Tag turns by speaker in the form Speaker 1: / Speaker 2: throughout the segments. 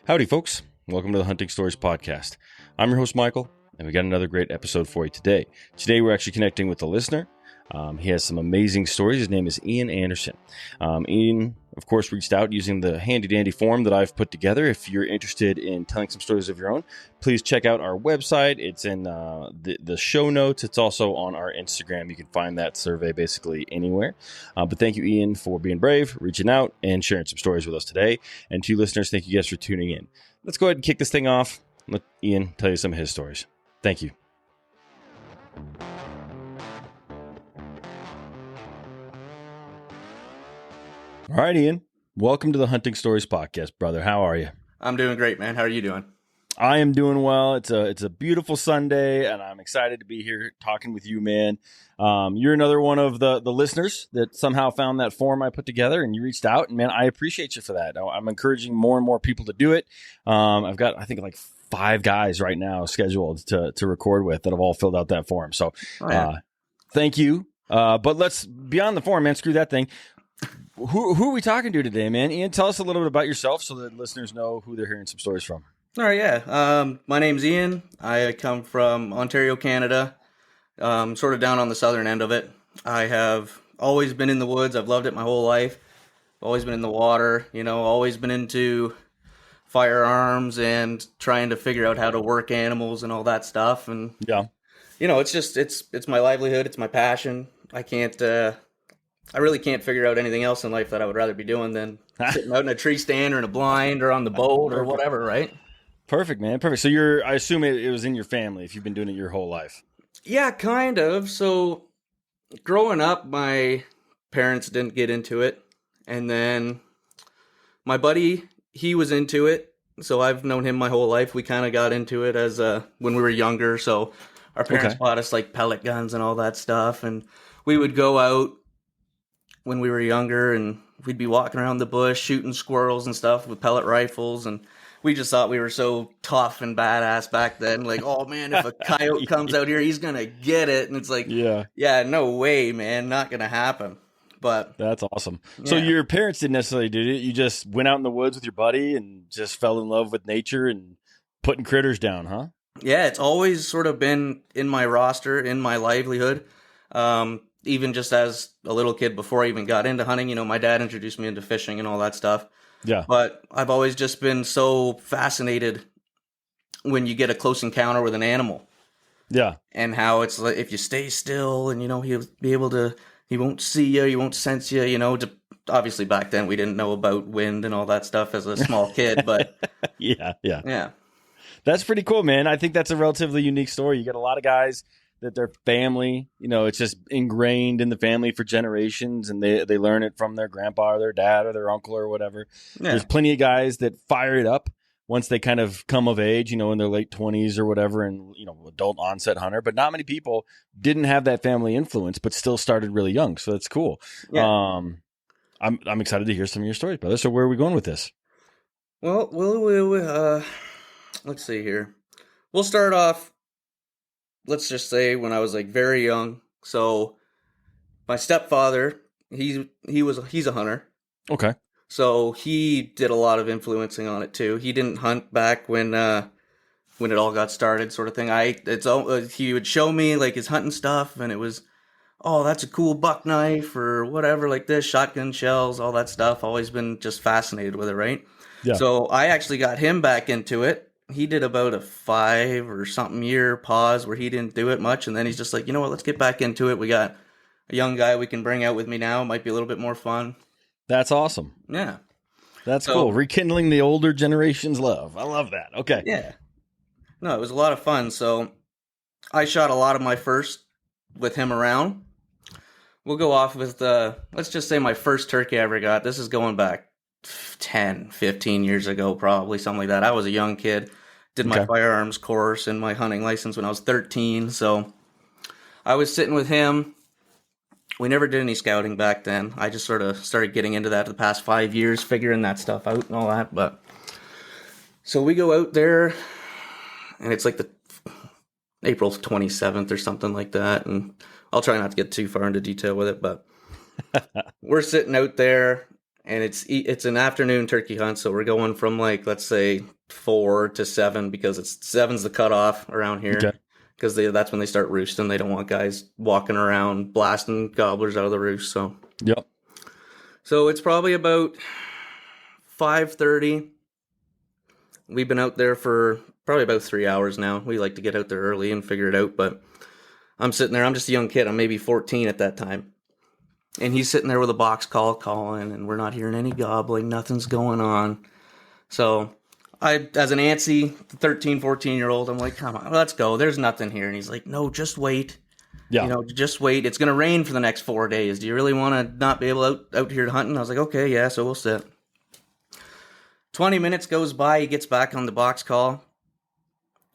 Speaker 1: Howdy, folks. Welcome to the Hunting Stories Podcast. I'm your host, Michael, and we got another great episode for you today. Today, we're actually connecting with a listener. He has some amazing stories. His name is Iain Anderson. Iain, of course, reached out using the handy-dandy form that I've put together. If you're interested in telling some stories of your own, please check out our website. It's in the show notes. It's also on our Instagram. You can find that survey basically anywhere. But thank you, Iain, for being brave, reaching out, and sharing some stories with us today. And to you listeners, thank you guys for tuning in. Let's go ahead and kick this thing off. Let Iain tell you some of his stories. Thank you. All right, Iain. Welcome to the Hunting Stories Podcast, brother. How are you?
Speaker 2: I'm doing great, man. How are you doing?
Speaker 1: I am doing well. It's a beautiful Sunday, and I'm excited to be here talking with you, man. You're another one of the listeners that somehow found that form I put together, and you reached out, and man, I appreciate you for that. I'm encouraging more and more people to do it. I've got, I think, like 5 guys right now scheduled to record with that have all filled out that form. So thank you. But let's, beyond the form, man, screw that thing. Who are we talking to today, man? Iain, tell us a little bit about yourself so that listeners know who they're hearing some stories from.
Speaker 2: All right, yeah. My name's Iain. I come from Ontario, Canada, sort of down on the southern end of it. I have always been in the woods. I've loved it my whole life. Always been in the water, always been into firearms and trying to figure out how to work animals and all that stuff. And, it's my livelihood. It's my passion. I really can't figure out anything else in life that I would rather be doing than sitting out in a tree stand or in a blind or on the boat or whatever, right?
Speaker 1: Perfect, man. Perfect. So I assume it was in your family if you've been doing it your whole life.
Speaker 2: Yeah, kind of. So growing up, my parents didn't get into it. And then my buddy, he was into it. So I've known him my whole life. We kind of got into it as when we were younger. So our parents bought us like pellet guns and all that stuff. And we would go out when we were younger, and we'd be walking around the bush shooting squirrels and stuff with pellet rifles, and we just thought we were so tough and badass back then. Like, oh man, if a coyote comes out here, he's gonna get it. And it's like, yeah, no way, man, not gonna happen. But
Speaker 1: that's awesome. Yeah. So your parents didn't necessarily do it. You just went out in the woods with your buddy and just fell in love with nature and putting critters down, huh?
Speaker 2: Yeah, it's always sort of been in my roster, in my livelihood. Even just as a little kid before I even got into hunting, my dad introduced me into fishing and all that stuff.
Speaker 1: Yeah.
Speaker 2: But I've always just been so fascinated when you get a close encounter with an animal.
Speaker 1: Yeah.
Speaker 2: And how it's like, if you stay still and, he'll be able to, he won't see you, he won't sense you, obviously back then we didn't know about wind and all that stuff as a small kid, but
Speaker 1: yeah. That's pretty cool, man. I think that's a relatively unique story. You got a lot of guys that their family, it's just ingrained in the family for generations, and they learn it from their grandpa or their dad or their uncle or whatever. Yeah. There's plenty of guys that fire it up once they kind of come of age, in their late 20s or whatever, and, adult onset hunter. But not many people didn't have that family influence, but still started really young. So that's cool. Yeah. I'm excited to hear some of your stories, brother. So where are we going with this?
Speaker 2: Well, let's see here. We'll start off. Let's just say when I was like very young. So my stepfather, he's a hunter.
Speaker 1: Okay.
Speaker 2: So he did a lot of influencing on it too. He didn't hunt back when it all got started, sort of thing. He would show me like his hunting stuff, and it was, oh, that's a cool buck knife or whatever, like this, shotgun shells, all that stuff. Always been just fascinated with it, right? Yeah. So I actually got him back into it. He did about a 5 or something year pause where he didn't do it much. And then he's just like, you know what, let's get back into it. We got a young guy we can bring out with me now. It might be a little bit more fun.
Speaker 1: That's awesome.
Speaker 2: Yeah.
Speaker 1: That's cool. Rekindling the older generation's love. I love that. Okay.
Speaker 2: Yeah. No, it was a lot of fun. So I shot a lot of my first with him around. We'll go off with, let's just say my first turkey I ever got. This is going back 10, 15 years ago, probably, something like that. I was a young kid. Did my firearms course and my hunting license when I was 13. So I was sitting with him. We never did any scouting back then. I just sort of started getting into that the past 5 years, figuring that stuff out and all that. But so we go out there, and it's like the April 27th or something like that. And I'll try not to get too far into detail with it, but we're sitting out there, and it's an afternoon turkey hunt, so we're going from like, let's say 4 to 7, because it's 7's the cutoff around here.
Speaker 1: Okay.
Speaker 2: Because that's when they start roosting. They don't want guys walking around blasting gobblers out of the roost.
Speaker 1: Yep.
Speaker 2: So it's probably about 5:30. We've been out there for probably about 3 hours now. We like to get out there early and figure it out. But I'm sitting there. I'm just a young kid. I'm maybe 14 at that time. And he's sitting there with a box call calling, and we're not hearing any gobbling. Nothing's going on. So I, as an antsy 13, 14-year-old, I'm like, come on, let's go. There's nothing here. And he's like, no, just wait.
Speaker 1: Yeah.
Speaker 2: Just wait. It's going to rain for the next 4 days. Do you really want to not be able out here hunting? I was like, okay, yeah, so we'll sit. 20 minutes goes by. He gets back on the box call,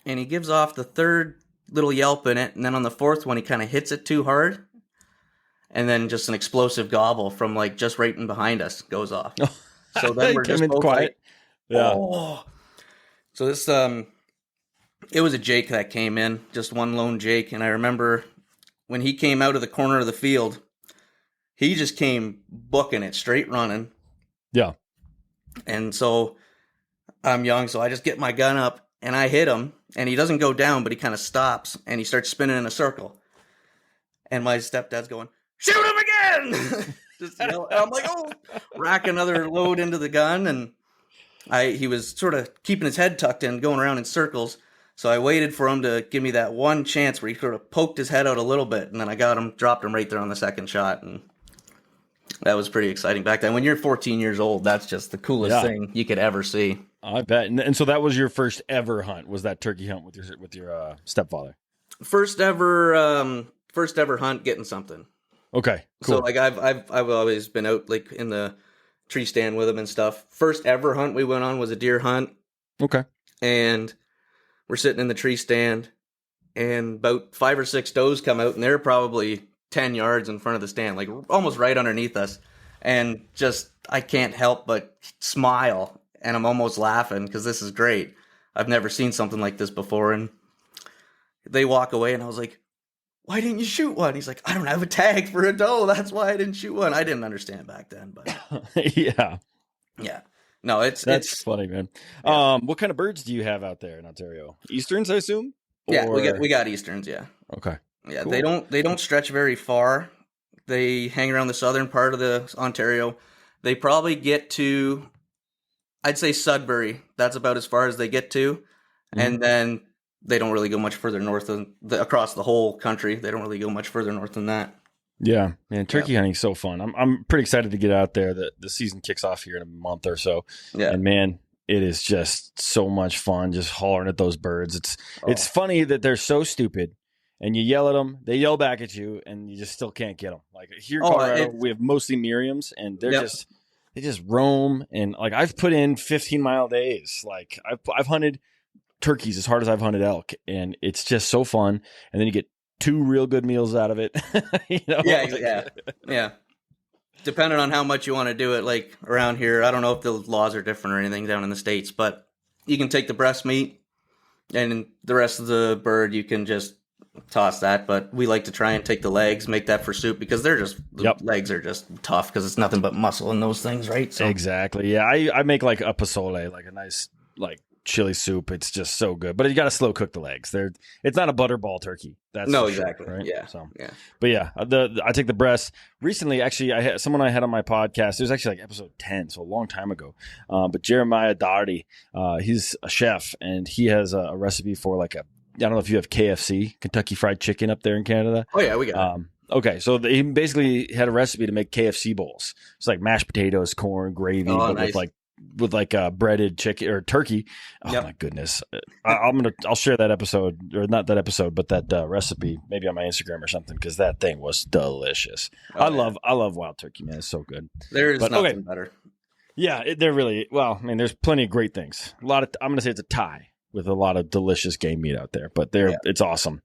Speaker 2: and he gives off the third little yelp in it. And then on the fourth one, he kind of hits it too hard. And then just an explosive gobble from like just right in behind us goes off. So then we're just both quiet.
Speaker 1: Yeah.
Speaker 2: Oh. So this, it was a Jake that came in, just one lone Jake. And I remember when he came out of the corner of the field, he just came booking it, straight running.
Speaker 1: Yeah.
Speaker 2: And so I'm young, so I just get my gun up and I hit him, and he doesn't go down, but he kind of stops and he starts spinning in a circle. And my stepdad's going, shoot him again! Just yell. And I'm like, oh, rack another load into the gun, and he was sort of keeping his head tucked in, going around in circles. So I waited for him to give me that one chance where he sort of poked his head out a little bit, and then I got him, dropped him right there on the second shot, and that was pretty exciting back then. When you're 14 years old, that's just the coolest thing you could ever see.
Speaker 1: I bet. And so that was your first ever hunt, was that turkey hunt with your stepfather?
Speaker 2: First ever hunt getting something.
Speaker 1: Okay, cool.
Speaker 2: So like I've always been out like in the tree stand with him and stuff. First ever hunt we went on was a deer hunt.
Speaker 1: Okay.
Speaker 2: And we're sitting in the tree stand, and about 5 or 6 does come out, and they're probably 10 yards in front of the stand, like almost right underneath us. And just, I can't help but smile, and I'm almost laughing because this is great. I've never seen something like this before. And they walk away, and I was like, why didn't you shoot one? He's like, I don't have a tag for a doe. That's why I didn't shoot one. I didn't understand back then, but
Speaker 1: yeah.
Speaker 2: No,
Speaker 1: it's funny, man. Yeah. What kind of birds do you have out there in Ontario? Easterns, I assume?
Speaker 2: Yeah, we got Easterns. Yeah.
Speaker 1: Okay.
Speaker 2: Yeah,
Speaker 1: cool.
Speaker 2: They don't stretch very far. They hang around the southern part of the Ontario. They probably get to, I'd say Sudbury. That's about as far as they get to, and then they don't really go much further north across the whole country. They don't really go much further north than that.
Speaker 1: Yeah, man, turkey hunting's so fun. I'm pretty excited to get out there. The season kicks off here in a month or so. Yeah. And man, it is just so much fun just hollering at those birds. It's funny that they're so stupid, and you yell at them, they yell back at you, and you just still can't get them. Like here in Colorado, we have mostly Merriams, and they just roam. And like I've put in 15-mile days. Like I've hunted turkeys as hard as I've hunted elk, and it's just so fun. And then you get 2 real good meals out of it. You know?
Speaker 2: Yeah. Depending on how much you want to do it, like around here, I don't know if the laws are different or anything down in the States, but you can take the breast meat, and the rest of the bird you can just toss that. But we like to try and take the legs, make that for soup, because the legs are just tough because it's nothing but muscle in those things, right? So.
Speaker 1: Exactly. Yeah, I make like a pozole, like a nice like chili soup. It's just so good, but you got to slow cook the legs. It's not a butterball turkey. That's
Speaker 2: exactly.
Speaker 1: Sure, right?
Speaker 2: Yeah.
Speaker 1: So
Speaker 2: yeah.
Speaker 1: But yeah, I take the breast. Recently, actually, I had someone I had on my podcast. It was actually like episode 10, so a long time ago. But Jeremiah Doherty, he's a chef, and he has a recipe for like I don't know if you have KFC, Kentucky Fried Chicken, up there in Canada.
Speaker 2: Oh yeah, we got it.
Speaker 1: Okay, so he basically had a recipe to make KFC bowls. It's like mashed potatoes, corn, gravy, but
Speaker 2: nice.
Speaker 1: with breaded chicken or turkey. Oh my goodness. I'll share that episode, or not that episode, but that recipe maybe on my Instagram or something, because that thing was delicious. I love wild turkey, man. It's so good.
Speaker 2: There's nothing better.
Speaker 1: Yeah, they're really, well, I mean, there's plenty of great things. I'm going to say it's a tie with a lot of delicious game meat out there, but it's awesome.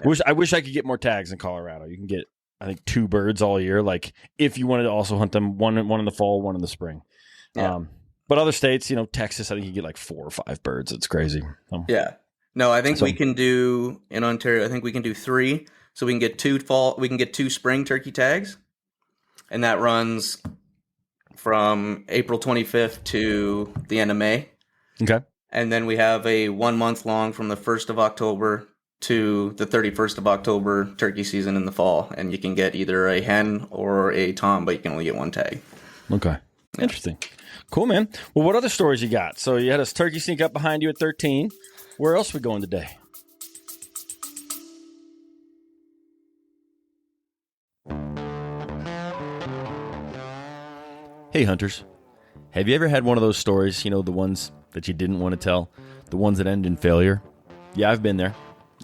Speaker 1: Yeah. I wish I could get more tags in Colorado. You can get, I think, 2 birds all year. Like if you wanted to also hunt them, one in the fall, one in the spring. Yeah. But other states, Texas, I think you get like 4 or 5 birds. It's crazy.
Speaker 2: Yeah. No, I think we can do in Ontario. I think we can do 3. So we can get 2 spring turkey tags, and that runs from April 25th to the end of May.
Speaker 1: Okay.
Speaker 2: And then we have a 1 month long from the 1st of October to the 31st of October turkey season in the fall. And you can get either a hen or a tom, but you can only get one tag.
Speaker 1: Okay. Yeah. Interesting. Cool, man. Well, what other stories you got? So you had a turkey sneak up behind you at 13. Where else are we going today? Hey, hunters. Have you ever had one of those stories, the ones that you didn't want to tell, the ones that end in failure? Yeah, I've been there.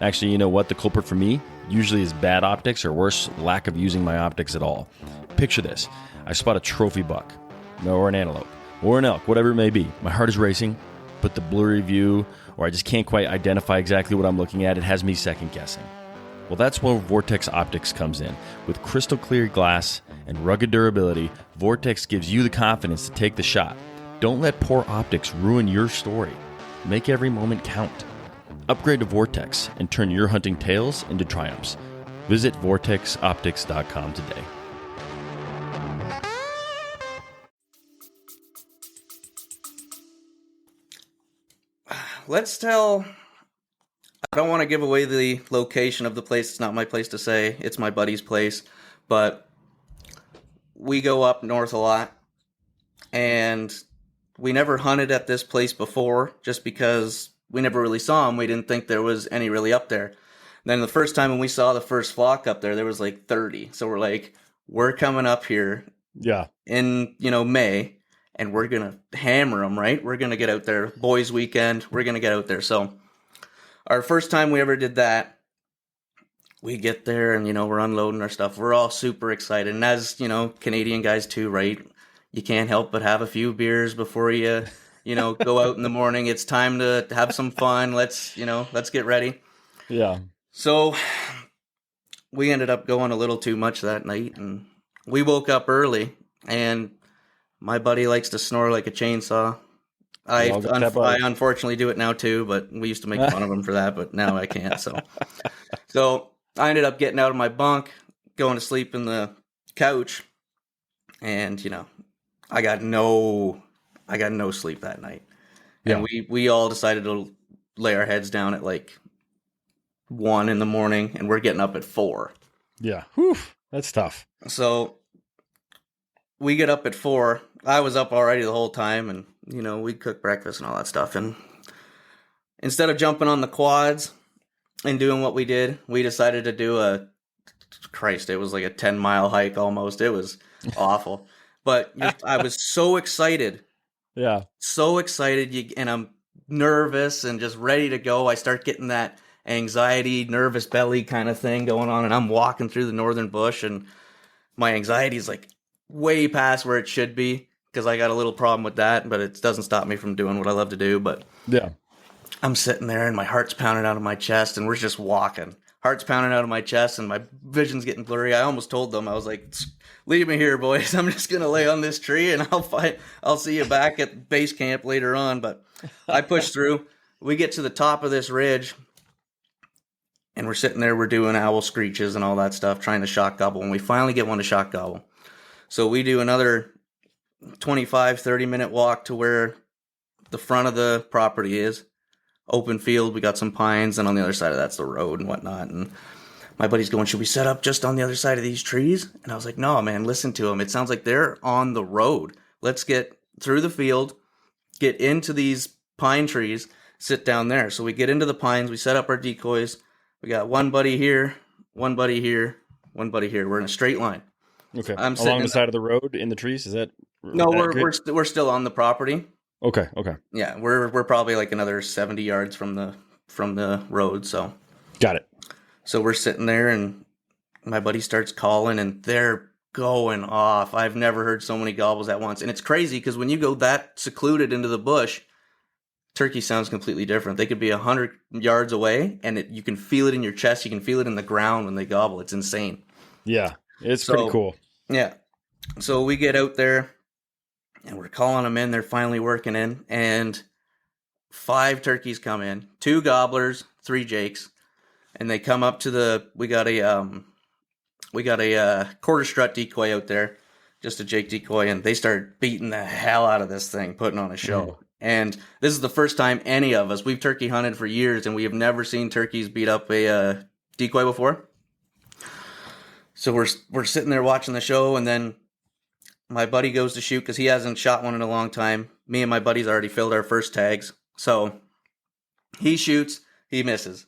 Speaker 1: Actually, you know what? The culprit for me usually is bad optics, or worse, lack of using my optics at all. Picture this. I spot a trophy buck, or an antelope, or an elk, whatever it may be. My heart is racing, but the blurry view, or I just can't quite identify exactly what I'm looking at, it has me second guessing. Well, that's where Vortex Optics comes in. With crystal clear glass and rugged durability, Vortex gives you the confidence to take the shot. Don't let poor optics ruin your story. Make every moment count. Upgrade to Vortex and turn your hunting tales into triumphs. Visit vortexoptics.com today.
Speaker 2: I don't want to give away the location of the place. It's not my place to say. It's my buddy's place. But we go up north a lot. And we never hunted at this place before just because we never really saw them. We didn't think there was any really up there. Then the first time when we saw the first flock up there was like 30. So we're like, we're coming up here in, May, and we're going to hammer them, right? We're going to get out there. Boys weekend, we're going to get out there. So our first time we ever did that, we get there and, we're unloading our stuff. We're all super excited. And as, Canadian guys too, right? You can't help but have a few beers before you, go out in the morning. It's time to have some fun. Let's get ready.
Speaker 1: Yeah.
Speaker 2: So we ended up going a little too much that night, and we woke up early, and my buddy likes to snore like a chainsaw. I unfortunately do it now too, but we used to make fun of him for that, but now I can't. So I ended up getting out of my bunk, going to sleep in the couch, and I got no sleep that night. Yeah. And we all decided to lay our heads down at like 1 a.m, and we're getting up at 4.
Speaker 1: Yeah. Whew, that's tough.
Speaker 2: So we get up at 4. I was up already the whole time, and we cooked breakfast and all that stuff. And instead of jumping on the quads and doing what we did, we decided to do it was like a 10-mile hike almost. It was awful. But I was so excited.
Speaker 1: Yeah.
Speaker 2: So excited, and I'm nervous and just ready to go. I start getting that anxiety, nervous belly kind of thing going on, and I'm walking through the northern bush, and my anxiety is like way past where it should be because I got a little problem with that, but it doesn't stop me from doing what I love to do. But
Speaker 1: yeah,
Speaker 2: I'm sitting there, and my heart's pounding out of my chest, and we're just walking. Heart's pounding out of my chest, and my vision's getting blurry. I almost told them, I was like, leave me here, boys. I'm just going to lay on this tree, and I'll see you back at base camp later on. But I push through. We get to the top of this ridge, and we're sitting there. We're doing owl screeches and all that stuff, trying to shock gobble, and we finally get one to shock gobble. So we do another 25, 30-minute walk to where the front of the property is. Open field, we got some pines, and on the other side of that's the road and whatnot. And my buddy's going, should we set up just on the other side of these trees? And I was like, no, man, listen to them. It sounds like they're on the road. Let's get through the field, get into these pine trees, sit down there. So we get into the pines, we set up our decoys. We got one buddy here, one buddy here, one buddy here. We're in a straight line.
Speaker 1: Okay. Along the side of the road in the trees? Is that?
Speaker 2: No, we're still on the property.
Speaker 1: Okay.
Speaker 2: Yeah, we're probably like another 70 yards from the road. So
Speaker 1: got it.
Speaker 2: So we're sitting there, and my buddy starts calling, and they're going off. I've never heard so many gobbles at once, and it's crazy because when you go that secluded into the bush, turkey sounds completely different. They could be 100 yards away, and you can feel it in your chest. You can feel it in the ground when they gobble. It's insane.
Speaker 1: Yeah, it's pretty cool.
Speaker 2: Yeah. So we get out there, and we're calling them in. They're finally working in, and 5 turkeys come in, 2 gobblers, 3 jakes, and they come up to we got a quarter strut decoy out there, just a Jake decoy, and they started beating the hell out of this thing, putting on a show. And this is the first time any of us, we've turkey hunted for years, and we have never seen turkeys beat up a decoy before. So we're sitting there watching the show, and then my buddy goes to shoot because he hasn't shot one in a long time. Me and my buddies already filled our first tags. So he shoots, he misses.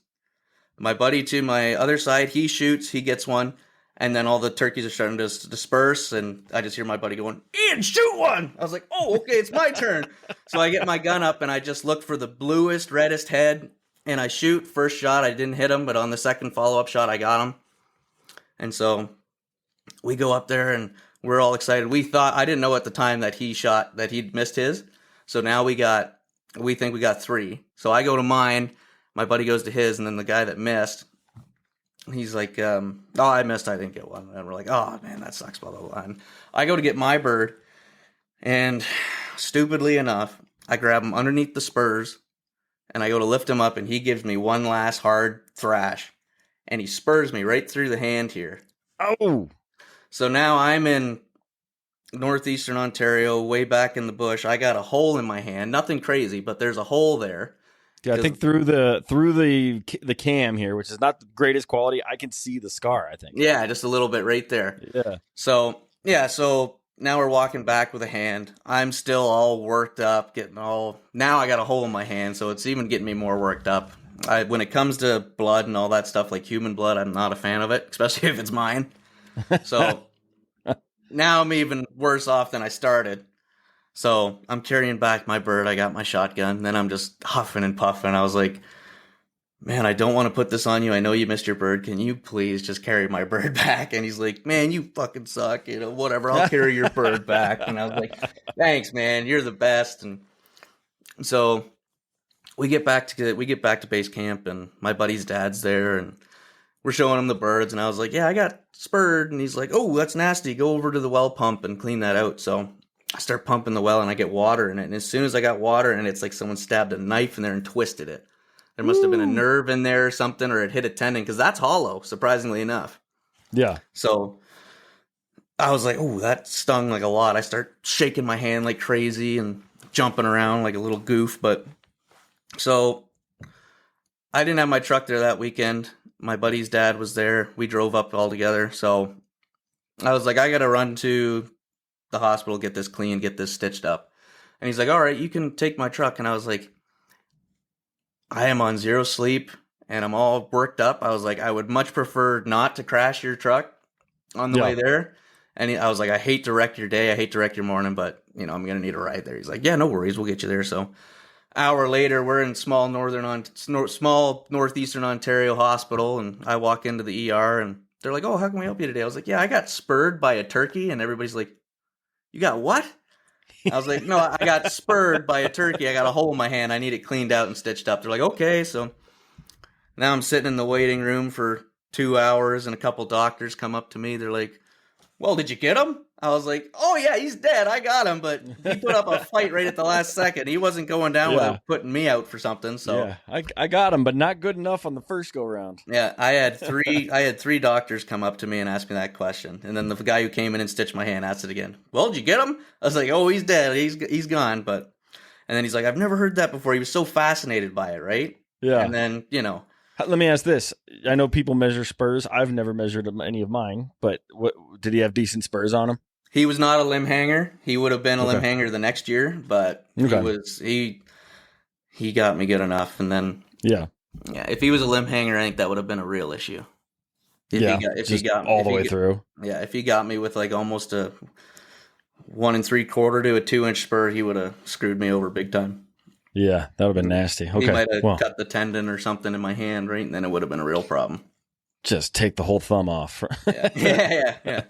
Speaker 2: My buddy to my other side, he shoots, he gets one. And then all the turkeys are starting to disperse, and I just hear my buddy going, "Ian, shoot one!" I was like, "Oh, okay, it's my turn." So I get my gun up, and I just look for the bluest, reddest head, and I shoot. First shot, I didn't hit him, but on the second follow-up shot, I got him. And so we go up there, and we're all excited. I didn't know at the time that he'd missed his. So now we think we got 3. So I go to mine, my buddy goes to his, and then the guy that missed, he's like, "Oh, I missed. I didn't get one." And we're like, "Oh, man, that sucks, blah, blah, blah." And I go to get my bird, and stupidly enough, I grab him underneath the spurs, and I go to lift him up, and he gives me one last hard thrash, and he spurs me right through the hand here.
Speaker 1: Oh!
Speaker 2: So now I'm in northeastern Ontario, way back in the bush. I got a hole in my hand. Nothing crazy, but there's a hole there.
Speaker 1: Yeah, I think through the cam here, which is not the greatest quality, I can see the scar, I think.
Speaker 2: Yeah, just a little bit right there.
Speaker 1: Yeah.
Speaker 2: So now we're walking back with a hand. I'm still all worked up, now I got a hole in my hand, so it's even getting me more worked up. When it comes to blood and all that stuff, like human blood, I'm not a fan of it, especially if it's mine. So now I'm even worse off than I started. So I'm carrying back my bird. I got my shotgun. And then I'm just huffing and puffing. I was like, "Man, I don't want to put this on you. I know you missed your bird. Can you please just carry my bird back?" And he's like, "Man, you fucking suck. Whatever. I'll carry your bird back." And I was like, "Thanks, man. You're the best." And so we get back to base camp, and my buddy's dad's there, and we're showing him the birds. And I was like, "Yeah, I got spurred." And he's like, "Oh, that's nasty. Go over to the well pump and clean that out." So I start pumping the well, and I get water in it. And as soon as I got water in it, it's like someone stabbed a knife in there and twisted it. There must have been a nerve in there or something, or it hit a tendon, because that's hollow, surprisingly enough.
Speaker 1: Yeah.
Speaker 2: So I was like, "Oh, that stung like a lot." I start shaking my hand like crazy and jumping around like a little goof. But so I didn't have my truck there that weekend. My buddy's dad was there. We drove up all together. So I was like, "I got to run to the hospital, get this clean, get this stitched up." And he's like, "All right, you can take my truck." And I was like, "I am on zero sleep and I'm all worked up." I was like, "I would much prefer not to crash your truck on the way there." And I was like, "I hate to wreck your day. I hate to wreck your morning, but I'm going to need a ride there." He's like, "Yeah, no worries. We'll get you there." So hour later, we're in small northeastern Ontario hospital, and I walk into the ER, and they're like, "Oh, how can we help you today?" I was like, "Yeah, I got spurred by a turkey." And everybody's like, "You got what?" I was like, "No, I got spurred by a turkey. I got a hole in my hand. I need it cleaned out and stitched up." They're like, "Okay." So now I'm sitting in the waiting room for 2 hours, and a couple doctors come up to me. They're like, "Well, did you get him?" I was like, "Oh, yeah, he's dead. I got him." But he put up a fight right at the last second. He wasn't going down without putting me out for something. So
Speaker 1: yeah, I got him, but not good enough on the first go round.
Speaker 2: Yeah, I had three doctors come up to me and ask me that question. And then the guy who came in and stitched my hand asked it again. "Well, did you get him?" I was like, "Oh, he's dead. He's gone." And then he's like, "I've never heard that before." He was so fascinated by it, right?
Speaker 1: Yeah.
Speaker 2: And then,
Speaker 1: Let me ask this. I know people measure spurs. I've never measured any of mine, but did he have decent spurs on him?
Speaker 2: He was not a limb hanger. He would have been a limb hanger the next year, but he got me good enough. And then if he was a limb hanger, I think that would have been a real issue. If he got
Speaker 1: all the way through.
Speaker 2: Yeah, if he got me with like almost a 1 3/4 to a 2-inch spur, he would have screwed me over big time.
Speaker 1: Yeah, that would have been nasty. Okay,
Speaker 2: he might have cut the tendon or something in my hand, right? And then it would have been a real problem.
Speaker 1: Just take the whole thumb off.
Speaker 2: Yeah.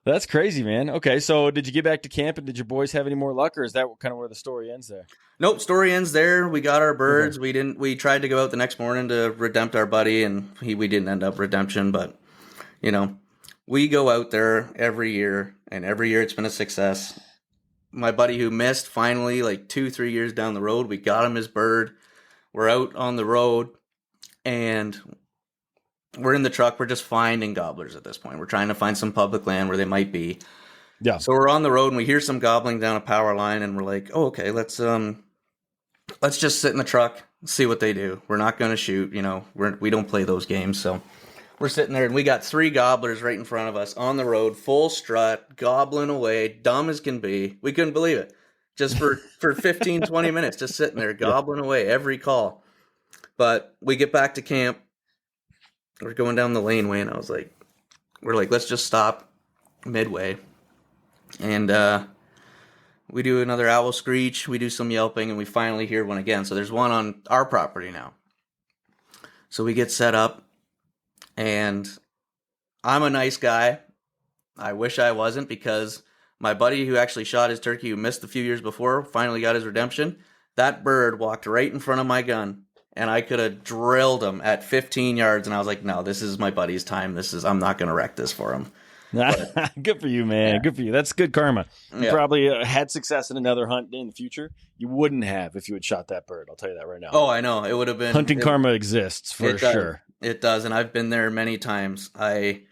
Speaker 1: That's crazy, man. Okay, so did you get back to camp, and did your boys have any more luck, or is that kind of where the story ends there?
Speaker 2: Nope, story ends there. We got our birds. Okay. We tried to go out the next morning to redempt our buddy, and we didn't end up redemption, but we go out there every year, and every year it's been a success. My buddy who missed, finally, like 2-3 years down the road, we got him his bird. We're out on the road, and we're in the truck. We're just finding gobblers at this point. We're trying to find some public land where they might be.
Speaker 1: Yeah.
Speaker 2: So we're on the road and we hear some gobbling down a power line, and we're like, oh, okay, let's just sit in the truck, see what they do. We're not going to shoot, we don't play those games. So we're sitting there and we got 3 gobblers right in front of us on the road, full strut, gobbling away, dumb as can be. We couldn't believe it. Just for 15, 20 minutes, just sitting there, gobbling away every call. But we get back to camp. We're going down the laneway, and we're like, let's just stop midway. And we do another owl screech, we do some yelping, and we finally hear one again. So there's one on our property now. So we get set up, and I'm a nice guy. I wish I wasn't, because my buddy who actually shot his turkey, who missed a few years before, finally got his redemption. That bird walked right in front of my gun, and I could have drilled him at 15 yards, and I was like, no, this is my buddy's time. I'm not going to wreck this for him. But,
Speaker 1: good for you, man. Yeah. Good for you. That's good karma. You probably had success in another hunt in the future. You wouldn't have if you had shot that bird. I'll tell you that right now.
Speaker 2: Oh, I know. It would have been...
Speaker 1: Hunting karma exists for sure.
Speaker 2: It does, and I've been there many times. I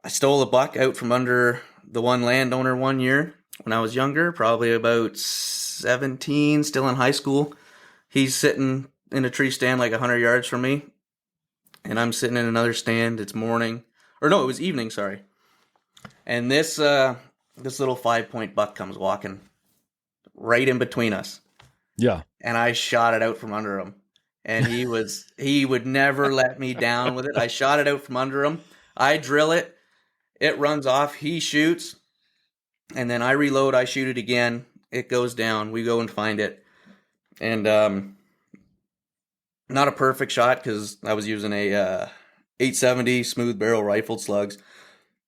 Speaker 2: stole a buck out from under the one landowner one year when I was younger, probably about 17, still in high school. He's sitting in a tree stand like 100 yards from me, and I'm sitting in another stand. It's morning. Or no, it was evening, sorry. And this little 5-point buck comes walking right in between us.
Speaker 1: Yeah.
Speaker 2: And I shot it out from under him. And he would never let me down with it. I shot it out from under him. I drill it. It runs off. He shoots. And then I reload. I shoot it again. It goes down. We go and find it. And not a perfect shot, because I was using a 870 smooth barrel rifled slugs.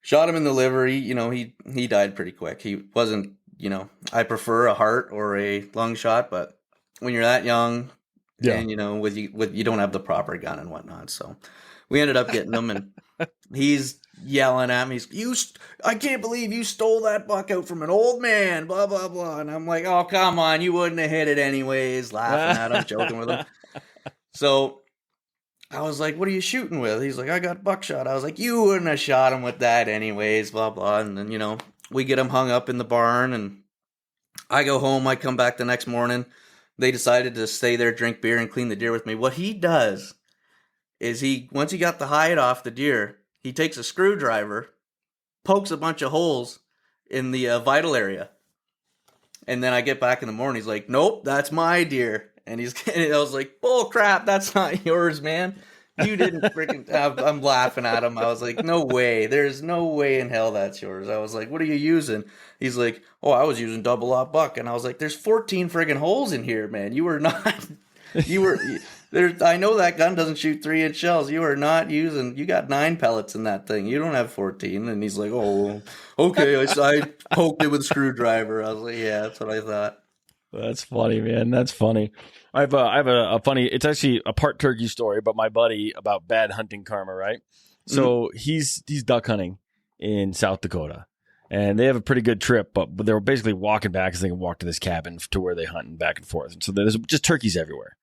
Speaker 2: Shot him in the liver. He died pretty quick. He wasn't, I prefer a heart or a lung shot, but when you're that young, and you don't have the proper gun and whatnot, so we ended up getting him, and he's yelling at me. I can't believe you stole that buck out from an old man, blah blah blah. And I'm like, oh come on, you wouldn't have hit it anyways. Laughing at him, joking with him. So I was like, what are you shooting with? He's like, I got buckshot. I was like, you wouldn't have shot him with that anyways, blah, blah. And then, we get him hung up in the barn, and I go home. I come back the next morning. They decided to stay there, drink beer, and clean the deer with me. What he does is once he got the hide off the deer, he takes a screwdriver, pokes a bunch of holes in the vital area. And then I get back in the morning. He's like, nope, that's my deer. And I was like, bull crap, that's not yours, man. You didn't freaking I'm laughing at him. I was like, no way. There's no way in hell that's yours. I was like, what are you using? He's like, oh, I was using double aught buck. And I was like, there's 14 friggin' holes in here, man. You were not, I know that gun doesn't shoot 3-inch shells. You are not you got 9 pellets in that thing. You don't have 14. And he's like, oh, okay. I poked it with a screwdriver. I was like, yeah, that's what I thought.
Speaker 1: That's funny, man. That's funny. I have a funny, it's actually a part turkey story about my buddy about bad hunting karma, right? So he's duck hunting in South Dakota, and they have a pretty good trip, but they were basically walking back because they can walk to this cabin to where they hunt and back and forth. And so there's just turkeys everywhere.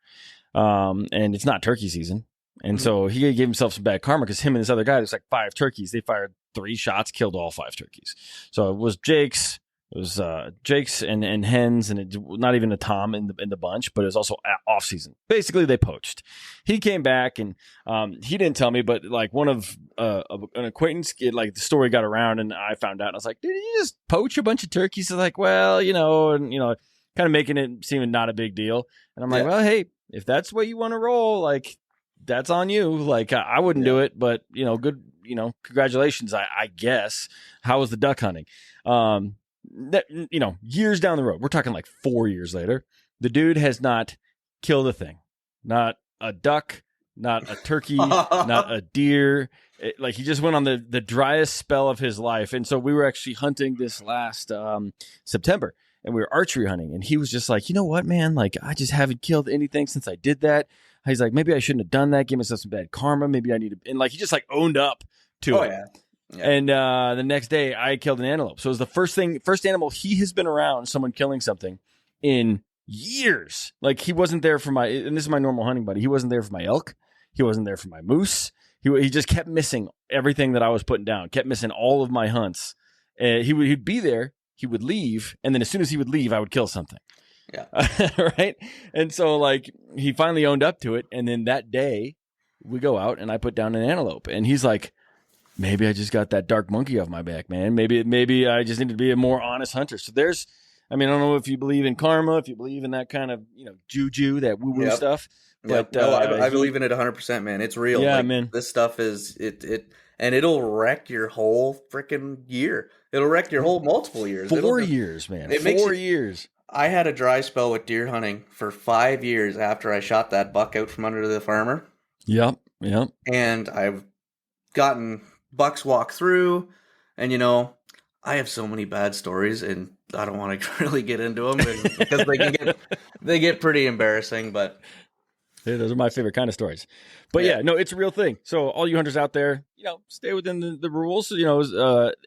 Speaker 1: And it's not turkey season. And so he gave himself some bad karma because him and this other guy, there's like 5 turkeys. They fired 3 shots, killed all 5 turkeys. So it was Jake's. It was Jake's and hens, and it not even a tom in the bunch, but it was also off season. Basically, they poached. He came back, and he didn't tell me, but like one of an acquaintance, like the story got around, and I found out. And I was like, did you just poach a bunch of turkeys? He's like, well, kind of making it seem not a big deal. And I'm like, well, hey, if that's what you want to roll, like that's on you. Like I wouldn't do it, but good, congratulations, I guess. How was the duck hunting? Years down the road, we're talking like 4 years later, the dude has not killed a thing, not a duck, not a turkey, not a deer. Like he just went on the driest spell of his life. And so we were actually hunting this last September, and we were archery hunting, and he was just like, you know what, man, like I just haven't killed anything since I did that. He's like, maybe I shouldn't have done that, gave myself some bad karma, maybe I need to, and like he just like owned up to it. Yeah. And the next day I killed an antelope. So it was the first animal he has been around someone killing something in years. Like he wasn't there for and this is my normal hunting buddy. He wasn't there for my elk. He wasn't there for my moose. He just kept missing everything that I was putting down, kept missing all of my hunts. he'd be there, he would leave, and then as soon as he would leave, I would kill something.
Speaker 2: Yeah.
Speaker 1: Right. And so like he finally owned up to it. And then that day we go out and I put down an antelope and he's like, maybe I just got that dark monkey off my back, man. Maybe I just need to be a more honest hunter. So I don't know if you believe in karma, if you believe in that kind of, juju, that woo-woo stuff.
Speaker 2: But
Speaker 1: Yep.
Speaker 2: no, I believe in it 100%, man. It's real.
Speaker 1: Yeah,
Speaker 2: like,
Speaker 1: man.
Speaker 2: This stuff is and it'll wreck your whole freaking year. It'll wreck your whole multiple years.
Speaker 1: 4 years, man. 4 years.
Speaker 2: I had a dry spell with deer hunting for 5 years after I shot that buck out from under the farmer.
Speaker 1: Yep.
Speaker 2: And I've gotten bucks walk through, and I have so many bad stories, and I don't want to really get into them because they get pretty embarrassing. But
Speaker 1: yeah, those are my favorite kind of stories. But yeah, no, it's a real thing. So all you hunters out there, stay within the rules.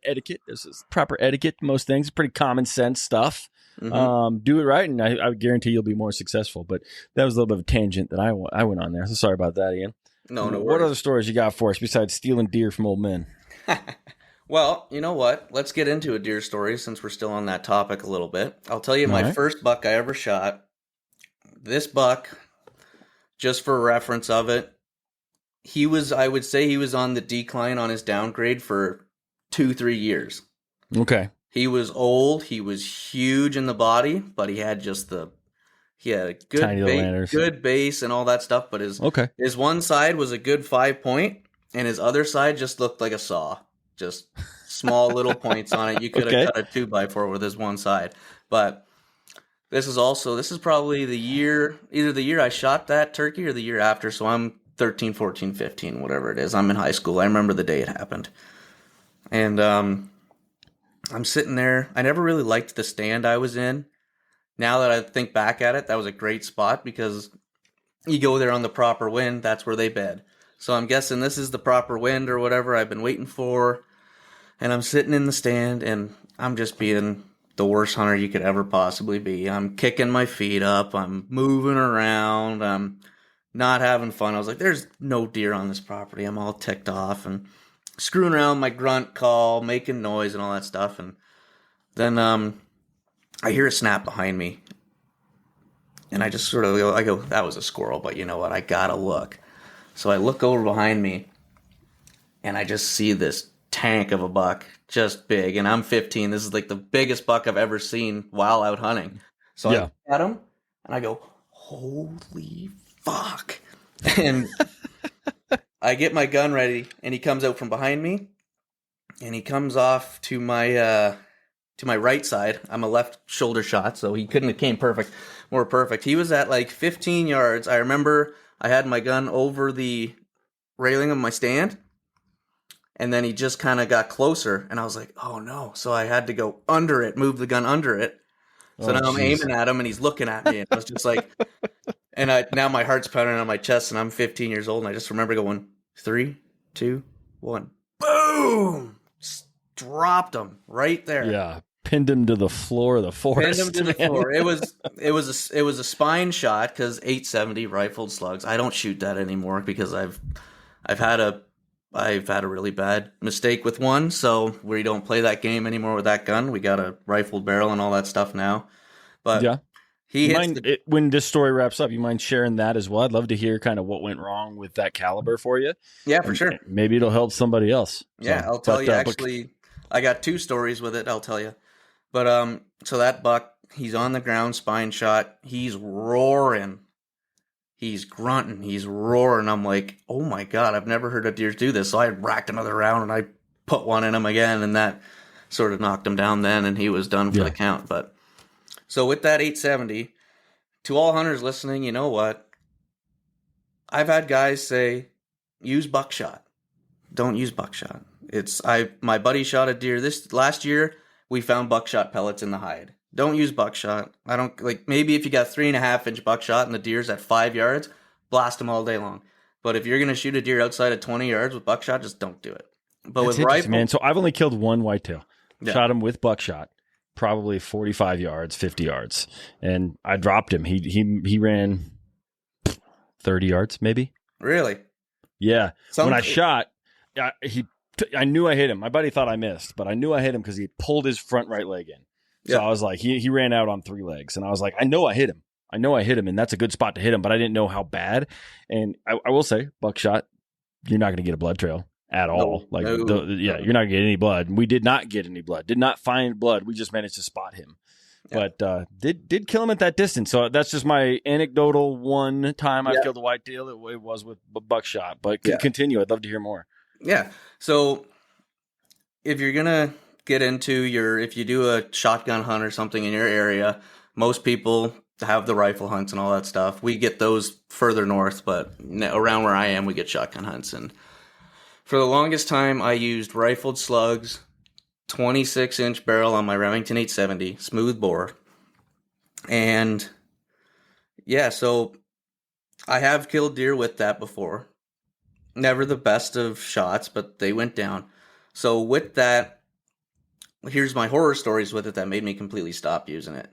Speaker 1: Etiquette. There's proper etiquette to most things. Pretty common sense stuff. Mm-hmm. Do it right, and I guarantee you'll be more successful. But that was a little bit of a tangent that I went on there. So sorry about that, Ian.
Speaker 2: No worries.
Speaker 1: What other stories you got for us besides stealing deer from old men?
Speaker 2: Well, you know what? Let's get into a deer story since we're still on that topic a little bit. I'll tell you my first buck I ever shot. This buck, just for reference of it, I would say he was on the decline on his downgrade for 2-3 years. Okay. He was old. He was huge in the body, but he had a good base and all that stuff. But his one side was a good 5 point, and his other side just looked like a saw. Just small little points on it. You could have cut a 2x4 with his one side. But this is probably either the year I shot that turkey or the year after. So I'm 13, 14, 15, whatever it is. I'm in high school. I remember the day it happened. And I'm sitting there. I never really liked the stand I was in. Now that I think back at it, that was a great spot because you go there on the proper wind. That's where they bed. So I'm guessing this is the proper wind or whatever I've been waiting for. And I'm sitting in the stand and I'm just being the worst hunter you could ever possibly be. I'm kicking my feet up. I'm moving around. I'm not having fun. I was like, there's no deer on this property. I'm all ticked off and screwing around my grunt call, making noise and all that stuff. And then I hear a snap behind me. And I just sort of go, that was a squirrel, but you know what? I gotta look. So I look over behind me and I just see this tank of a buck, just big. And I'm 15. This is like the biggest buck I've ever seen while out hunting. So I look at him and I go, holy fuck. And I get my gun ready and he comes out from behind me and he comes off to my right side. I'm a left shoulder shot, so he couldn't have came more perfect. He was at like 15 yards. I remember I had my gun over the railing of my stand, and then he just kind of got closer, and I was like, oh no. So I had to go under it, move the gun under it. So now I'm aiming at him, and he's looking at me, and I was just like, now my heart's pounding on my chest, and I'm 15 years old, and I just remember going, 3, 2, 1. Boom! Dropped him right there.
Speaker 1: Yeah. Pinned him to the floor of the forest.
Speaker 2: Pinned him to the floor. It was a spine shot because 870 rifled slugs. I don't shoot that anymore because I've had a really bad mistake with one. So we don't play that game anymore with that gun. We got a rifled barrel and all that stuff now. But yeah,
Speaker 1: when this story wraps up, you mind sharing that as well? I'd love to hear kind of what went wrong with that caliber for you.
Speaker 2: Yeah, for sure.
Speaker 1: Maybe it'll help somebody else.
Speaker 2: Yeah, I'll tell you. Actually, I got 2 stories with it. I'll tell you. But so that buck, he's on the ground, spine shot. He's roaring. He's grunting. He's roaring. I'm like, oh my God, I've never heard a deer do this. So I racked another round and I put one in him again, and that sort of knocked him down then, and he was done for the count. But so with that 870, to all hunters listening, you know what? I've had guys say, use buckshot. Don't use buckshot. My buddy shot a deer this last year. We found buckshot pellets in the hide. Don't use buckshot. I don't maybe if you got 3.5-inch buckshot and the deer's at 5 yards, blast them all day long. But if you're going to shoot a deer outside of 20 yards with buckshot, just don't do it. But with rifle,
Speaker 1: man. So I've only killed one whitetail. Yeah. Shot him with buckshot, probably 45 yards, 50 yards. And I dropped him. He ran 30 yards maybe.
Speaker 2: Really?
Speaker 1: Yeah. When I shot, he I knew I hit him. My buddy thought I missed, but I knew I hit him because he pulled his front right leg in. So I was like, he ran out on 3 legs, and I was like, I know I hit him, and that's a good spot to hit him, but I didn't know how bad. And I will say, buckshot, you're not going to get a blood trail at all. You're not going to get any blood. We did not get any blood. Did not find blood. We just managed to spot him. Yeah. But did kill him at that distance. So that's just my anecdotal one time I've killed a whitetail. It was with buckshot. But continue. I'd love to hear more.
Speaker 2: Yeah. So if you're going to get into if you do a shotgun hunt or something in your area, most people have the rifle hunts and all that stuff. We get those further north, but around where I am, we get shotgun hunts. And for the longest time, I used rifled slugs, 26-inch barrel on my Remington 870, smooth bore. And so I have killed deer with that before. Never the best of shots, but they went down. So with that, here's my horror stories with it that made me completely stop using it.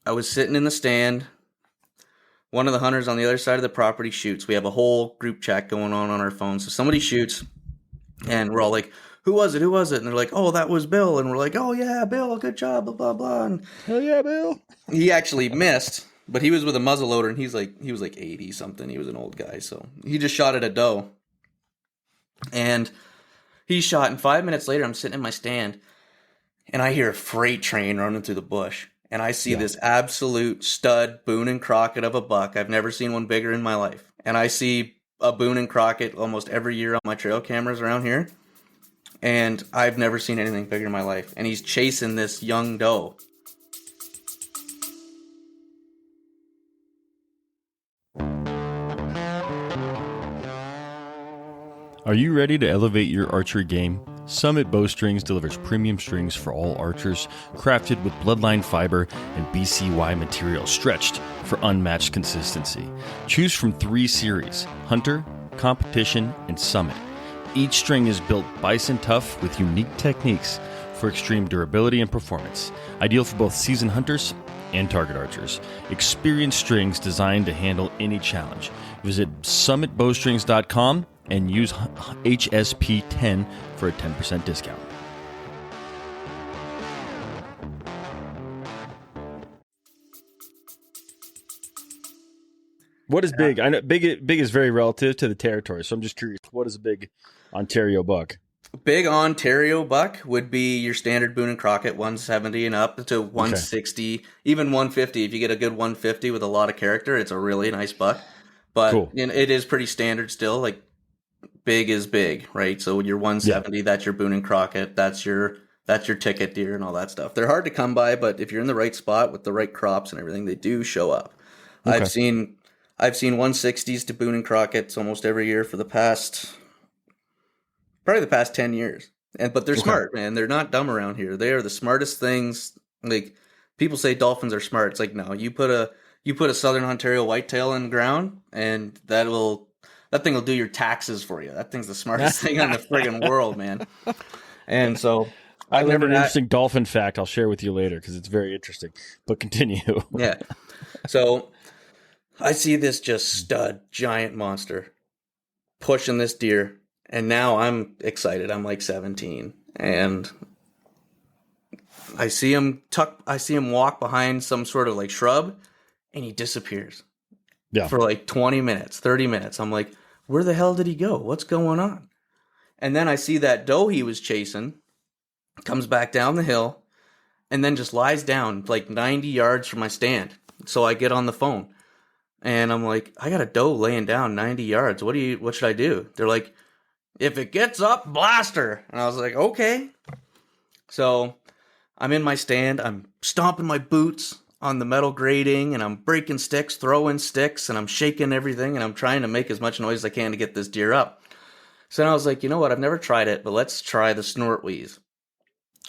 Speaker 2: I was sitting in the stand. One of the hunters on the other side of the property shoots. We have a whole group chat going on our phones. So somebody shoots, and we're all like, who was it? And they're like, oh, that was Bill. And we're like, oh, yeah, Bill, good job, blah, blah, blah. And
Speaker 1: hell yeah, Bill.
Speaker 2: He actually missed, but he was with a muzzleloader, and he was like 80-something. He was an old guy, so he just shot at a doe. And he shot, and 5 minutes later, I'm sitting in my stand, and I hear a freight train running through the bush. And I see this absolute stud Boone and Crockett of a buck. I've never seen one bigger in my life. And I see a Boone and Crockett almost every year on my trail cameras around here. And I've never seen anything bigger in my life. And he's chasing this young doe.
Speaker 1: Are you ready to elevate your archery game? Summit Bowstrings delivers premium strings for all archers, crafted with bloodline fiber and BCY material stretched for unmatched consistency. Choose from 3 series: Hunter, Competition, and Summit. Each string is built bison tough with unique techniques for extreme durability and performance. Ideal for both seasoned hunters and target archers. Experienced strings designed to handle any challenge. Visit summitbowstrings.com and use HSP10 for a 10% discount. What is big? I know big is very relative to the territory, so I'm just curious. What is a big Ontario buck?
Speaker 2: Big Ontario buck would be your standard Boone and Crockett, 170 and up to 160, even 150. If you get a good 150 with a lot of character, it's a really nice buck. But cool. It is pretty standard still. Like, big is big, right? So your 170, that's your Boone and Crockett, that's your ticket deer and all that stuff. They're hard to come by, but if you're in the right spot with the right crops and everything, they do show up. Okay. I've seen 160s to Boone and Crockett's almost every year for probably the past 10 years. But they're smart, man. They're not dumb around here. They are the smartest things. Like, people say dolphins are smart. It's like, no, you put a Southern Ontario whitetail in the ground, and that thing will do your taxes for you. That thing's the smartest thing in the friggin' world, man. And so
Speaker 1: I learned an interesting dolphin fact I'll share with you later because it's very interesting. But continue.
Speaker 2: Yeah. So I see this just stud giant monster pushing this deer, and now I'm excited. I'm like 17, and I see him walk behind some sort of like shrub, and he disappears. Yeah. For like 20 minutes, 30 minutes. I'm like, where the hell did he go? What's going on? And then I see that doe he was chasing comes back down the hill and then just lies down like 90 yards from my stand. So I get on the phone and I'm like, I got a doe laying down 90 yards. What should I do? They're like, if it gets up, blast her. And I was like, okay. So I'm in my stand. I'm stomping my boots on the metal grating, and I'm breaking sticks, throwing sticks, and I'm shaking everything, and I'm trying to make as much noise as I can to get this deer up. So then I was like, you know what? I've never tried it, but let's try the snort wheeze.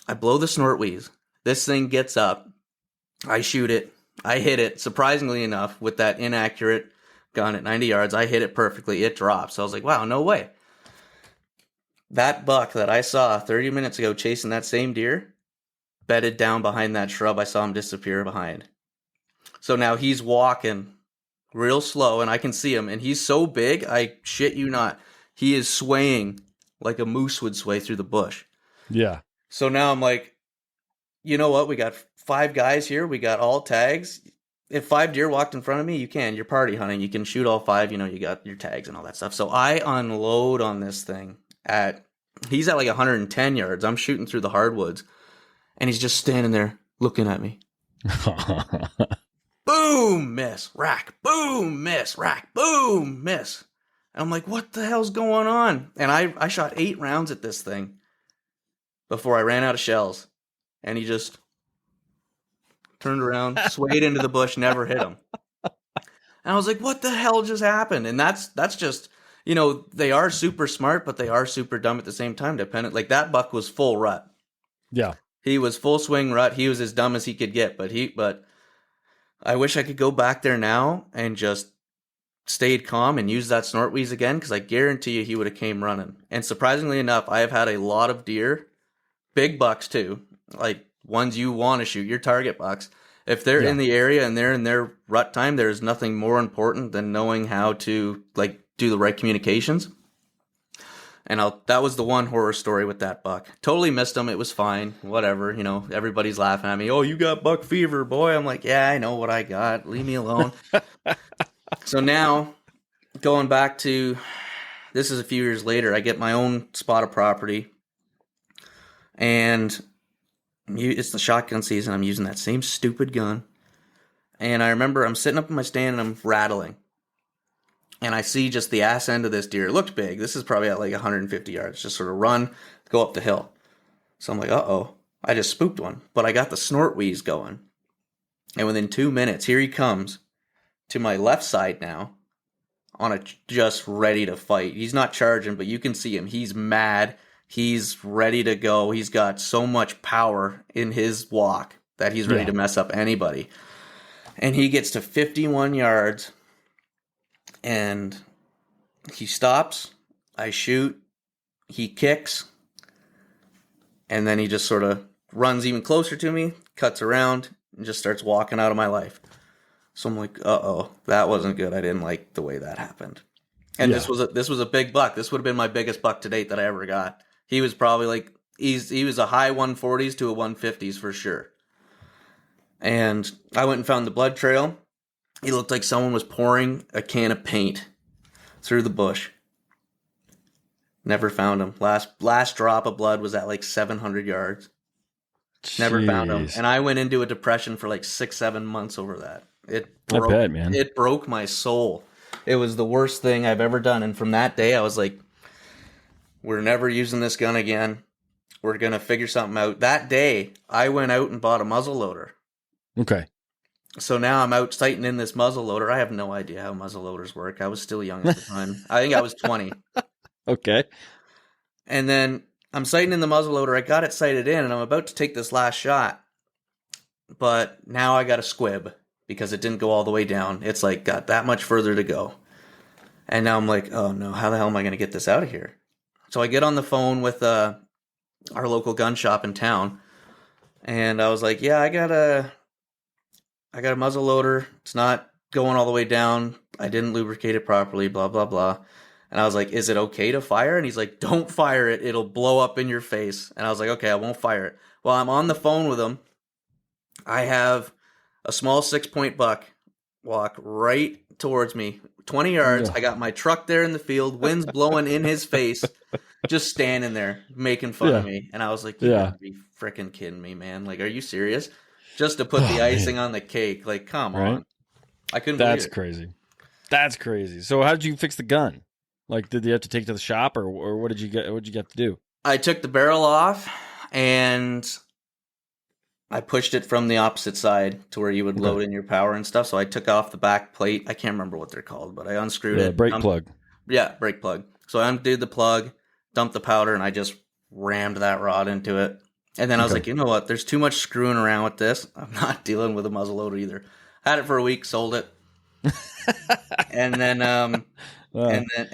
Speaker 2: I blow the snort wheeze. This thing gets up. I shoot it. I hit it, surprisingly enough, with that inaccurate gun at 90 yards. I hit it perfectly. It drops. So I was like, wow, no way. That buck that I saw 30 minutes ago chasing that same deer bedded down behind that shrub. I saw him disappear behind. So now he's walking real slow, and I can see him, and he's so big, I shit you not. he is swaying like a moose would sway through the bush.
Speaker 1: Yeah.
Speaker 2: So now I'm like, you know what? We got 5 guys here. We got all tags. If 5 deer walked in front of me, you can. You're party hunting. You can shoot all 5. You know, you got your tags and all that stuff. So I unload on this thing he's at like 110 yards. I'm shooting through the hardwoods, and he's just standing there looking at me. Boom, miss, rack, boom, miss, rack, boom, miss. And I'm like, what the hell's going on? And I shot 8 rounds at this thing before I ran out of shells. And he just turned around, swayed into the bush, never hit him. And I was like, what the hell just happened? And that's just, you know, they are super smart, but they are super dumb at the same time, dependent. Like, that buck was full rut. Yeah. He was full swing rut. He was as dumb as he could get, but I wish I could go back there now and just stayed calm and use that snort wheeze again, because I guarantee you he would have came running. And surprisingly enough, I have had a lot of deer, big bucks too, like ones you want to shoot, your target bucks. If they're in the area and they're in their rut time, there's nothing more important than knowing how to like do the right communications. And that was the one horror story with that buck. Totally missed him. It was fine. Whatever. You know, everybody's laughing at me. Oh, you got buck fever, boy. I'm like, yeah, I know what I got. Leave me alone. So now, going back to, this is a few years later, I get my own spot of property. And it's the shotgun season. I'm using that same stupid gun. And I remember I'm sitting up in my stand and I'm rattling. And I see just the ass end of this deer. It looked big. This is probably at like 150 yards. Just sort of run, go up the hill. So I'm like, uh-oh. I just spooked one. But I got the snort wheeze going. And within 2 minutes, here he comes to my left side now, just ready to fight. He's not charging, but you can see him. He's mad. He's ready to go. He's got so much power in his walk that he's ready to mess up anybody. And he gets to 51 yards, and he stops. I shoot. He kicks. And then he just sort of runs even closer to me, cuts around, and just starts walking out of my life. So I'm like, uh-oh, that wasn't good. I didn't like the way that happened. And this was a big buck. This would have been my biggest buck to date that I ever got. He was probably like, he was a high 140s to a 150s for sure. And I went and found the blood trail. He looked like someone was pouring a can of paint through the bush. Never found him. Last drop of blood was at like 700 yards. Never found him. And I went into a depression for like 6-7 months over that. I bet, man. It broke my soul. It was the worst thing I've ever done. And from that day, I was like, we're never using this gun again. We're going to figure something out. That day, I went out and bought a muzzle loader. Okay. So now I'm out sighting in this muzzle loader. I have no idea how muzzle loaders work. I was still young at the time. I think I was 20. Okay. And then I'm sighting in the muzzle loader. I got it sighted in, and I'm about to take this last shot. But now I got a squib because it didn't go all the way down. It's like got that much further to go. And now I'm like, oh no, how the hell am I going to get this out of here? So I get on the phone with our local gun shop in town. And I was like, yeah, I got a muzzle loader. It's not going all the way down. I didn't lubricate it properly, blah, blah, blah. And I was like, is it okay to fire? And he's like, don't fire it. It'll blow up in your face. And I was like, okay, I won't fire it. Well, I'm on the phone with him. I have a small 6-point buck walk right towards me, 20 yards. I got my truck there in the field, wind's blowing in his face, just standing there making fun of me. And I was like, you gotta be freaking kidding me, man. Like, are you serious? Just to put the icing on the cake. Like, come on. I couldn't believe it. That's crazy. That's crazy. So how did you fix the gun? Like, did you have to take it to the shop, or what did you get? What did you get to do? I took the barrel off and I pushed it from the opposite side to where you would load in your power and stuff. So I took off the back plate. I can't remember what they're called, but I unscrewed it. Brake plug. Yeah, brake plug. So I undid the plug, dumped the powder, and I just rammed that rod into it. And then I was like, you know what? There's too much screwing around with this. I'm not dealing with a muzzle loader either. Had it for a week, sold it. And then and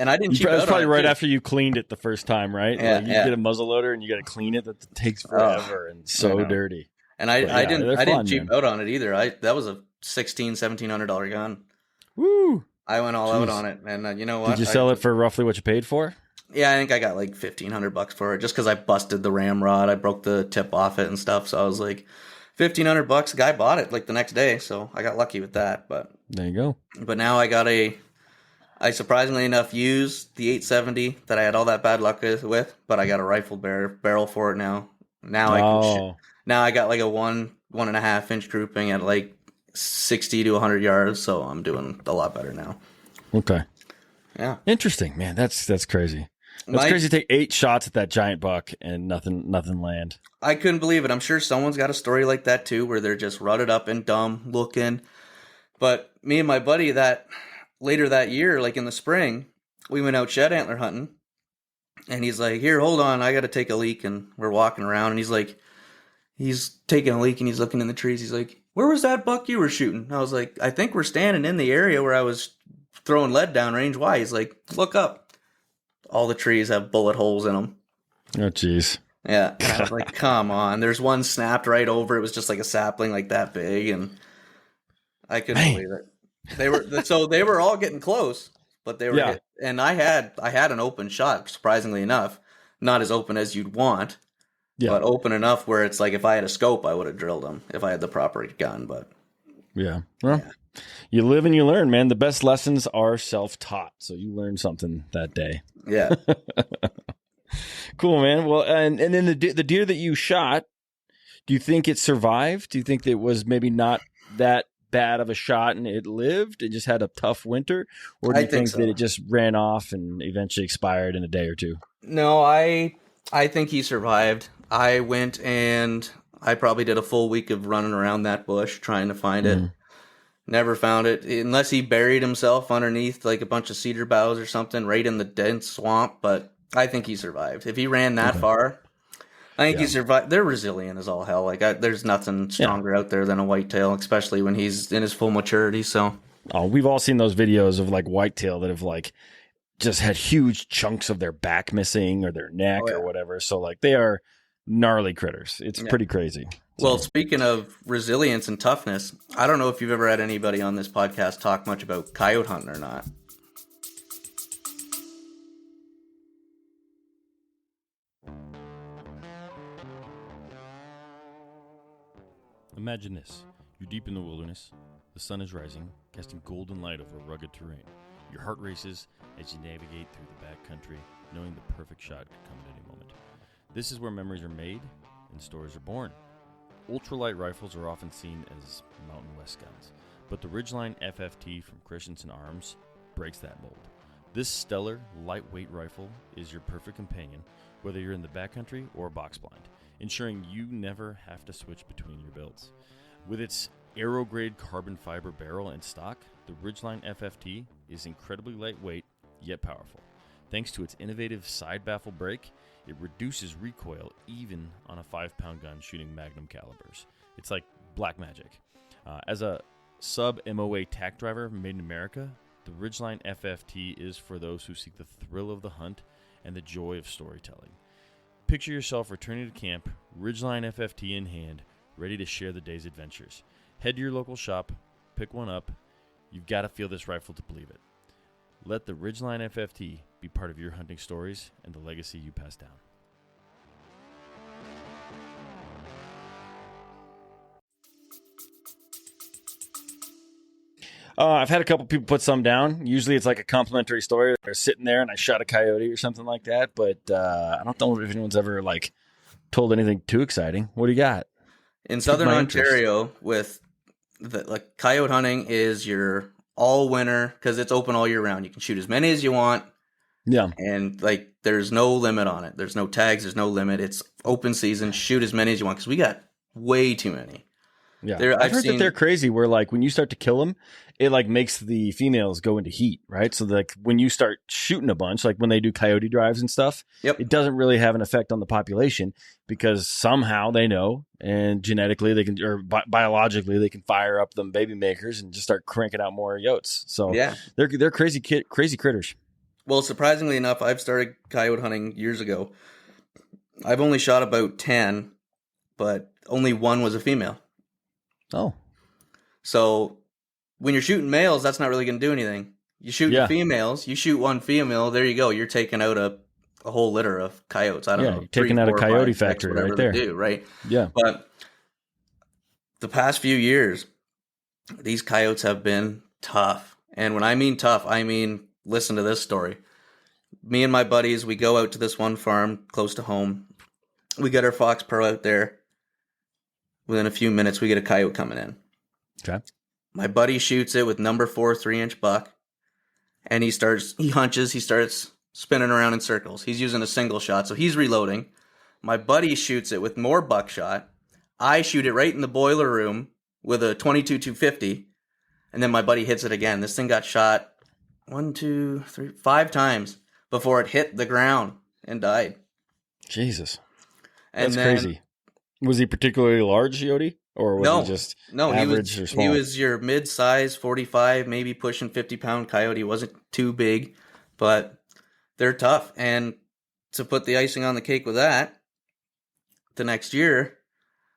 Speaker 2: I didn't cheap out on it. That's probably right after you cleaned it the first time, right? Yeah, like you get a muzzle loader and you got to clean it. That takes forever and so dirty. And I didn't cheap out on it either. That was a $1,700 gun. Woo! I went all out on it, and you know what? Did you sell it for roughly what you paid for? Yeah, I think I got like $1,500 for it just because I busted the ramrod. I broke the tip off it and stuff. So I was like, $1,500. The guy bought it like the next day, so I got lucky with that.
Speaker 1: There you go.
Speaker 2: But now I surprisingly enough used the 870 that I had all that bad luck with, but I got a rifle barrel for it now. Now I can now I got like a 1.5 inch grouping at like 60 to 100 yards, so I'm doing a lot better now.
Speaker 1: Okay.
Speaker 2: Yeah.
Speaker 1: Interesting, man. That's crazy. That's crazy to take 8 shots at that giant buck and nothing land.
Speaker 2: I couldn't believe it. I'm sure someone's got a story like that too, where they're just rutted up and dumb looking. But me and my buddy later that year, like in the spring, we went out shed antler hunting, and he's like, "Here, hold on, I got to take a leak." And we're walking around, and he's taking a leak, and he's looking in the trees. He's like, "Where was that buck you were shooting?" And I was like, "I think we're standing in the area where I was throwing lead down range. Why?" He's like, "Look up. All the trees have bullet holes in them."
Speaker 1: Oh, jeez.
Speaker 2: Yeah, and I was like, "Come on!" There's one snapped right over. It was just like a sapling, like that big, and I couldn't believe it. They were all getting close, but they were and I had an open shot, surprisingly enough, not as open as you'd want, but open enough where it's like if I had a scope, I would have drilled them if I had the proper gun. But
Speaker 1: you live and you learn, man. The best lessons are self-taught, so you learned something that day.
Speaker 2: Yeah.
Speaker 1: Cool, man. Well, and then the deer that you shot, do you think it survived? Do you think that it was maybe not that bad of a shot and it lived? It just had a tough winter? Or do you think that it just ran off and eventually expired in a day or two?
Speaker 2: No, I think he survived. I went and I probably did a full week of running around that bush trying to find it. Never found it, unless he buried himself underneath like a bunch of cedar boughs or something right in the dense swamp. But I think he survived. If he ran that far, I think he survived. They're resilient as all hell. Like there's nothing stronger out there than a whitetail, especially when he's in his full maturity. So,
Speaker 1: we've all seen those videos of like whitetail that have like just had huge chunks of their back missing or their neck or whatever. So like they are gnarly critters. It's pretty crazy.
Speaker 2: Well, speaking of resilience and toughness, I don't know if you've ever had anybody on this podcast talk much about coyote hunting or not.
Speaker 1: Imagine this. You're deep in the wilderness. The sun is rising, casting golden light over rugged terrain. Your heart races as you navigate through the backcountry, knowing the perfect shot could come at any moment. This is where memories are made and stories are born. Ultralight rifles are often seen as Mountain West guns, but the Ridgeline FFT from Christensen Arms breaks that mold. This stellar, lightweight rifle is your perfect companion, whether you're in the backcountry or box blind, ensuring you never have to switch between your builds. With its aero-grade carbon fiber barrel and stock, the Ridgeline FFT is incredibly lightweight, yet powerful. Thanks to its innovative side baffle brake, it reduces recoil even on a 5-pound gun shooting magnum calibers. It's like black magic. As a sub-MOA tack driver made in America, the Ridgeline FFT is for those who seek the thrill of the hunt and the joy of storytelling. Picture yourself returning to camp, Ridgeline FFT in hand, ready to share the day's adventures. Head to your local shop, pick one up. You've got to feel this rifle to believe it. Let the Ridgeline FFT be part of your hunting stories and the legacy you pass down. I've had a couple people put some down. Usually it's like a complimentary story. They're sitting there and I shot a coyote or something like that. But I don't know if anyone's ever like told anything too exciting. What do you got?
Speaker 2: In southern Ontario, with coyote hunting is your all winter because it's open all year round. You can shoot as many as you want.
Speaker 1: Yeah.
Speaker 2: And like there's no limit on it. There's no tags. There's no limit. It's open season. Shoot as many as you want because we got way too many.
Speaker 1: Yeah, I've heard that they're crazy where like when you start to kill them, it like makes the females go into heat, right? So like when you start shooting a bunch, like when they do coyote drives and stuff, it doesn't really have an effect on the population because somehow they know and genetically they can, or biologically they can fire up them baby makers and just start cranking out more yotes. So they're crazy critters.
Speaker 2: Well, surprisingly enough, I've started coyote hunting years ago. I've only shot about 10, but only one was a female.
Speaker 1: Oh.
Speaker 2: So when you're shooting males, that's not really going to do anything. You shoot females, you shoot one female, there you go. You're taking out a a whole litter of coyotes. I don't know,
Speaker 1: you're taking
Speaker 2: 3,
Speaker 1: out a
Speaker 2: 4,
Speaker 1: coyote
Speaker 2: 5, 6,
Speaker 1: factory
Speaker 2: whatever
Speaker 1: right
Speaker 2: they
Speaker 1: there.
Speaker 2: do, right?
Speaker 1: Yeah.
Speaker 2: But the past few years, these coyotes have been tough. And when I mean tough, I mean, listen to this story. Me and my buddies, we go out to this one farm close to home. We get our fox pearl out there. Within a few minutes, we get a coyote coming in.
Speaker 1: Okay.
Speaker 2: My buddy shoots it with number 4 3-inch buck. And he hunches, he starts spinning around in circles. He's using a single shot, so he's reloading. My buddy shoots it with more buckshot. I shoot it right in the boiler room with a 22-250, and then my buddy hits it again. This thing got shot 1, 2, 3, 5 times before it hit the ground and died.
Speaker 1: Jesus.
Speaker 2: And
Speaker 1: That's crazy. Was he particularly large, Yodi? Or was he just average or small?
Speaker 2: He was your mid-size, 45, maybe pushing 50-pound coyote. He wasn't too big, but they're tough. And to put the icing on the cake with that, the next year,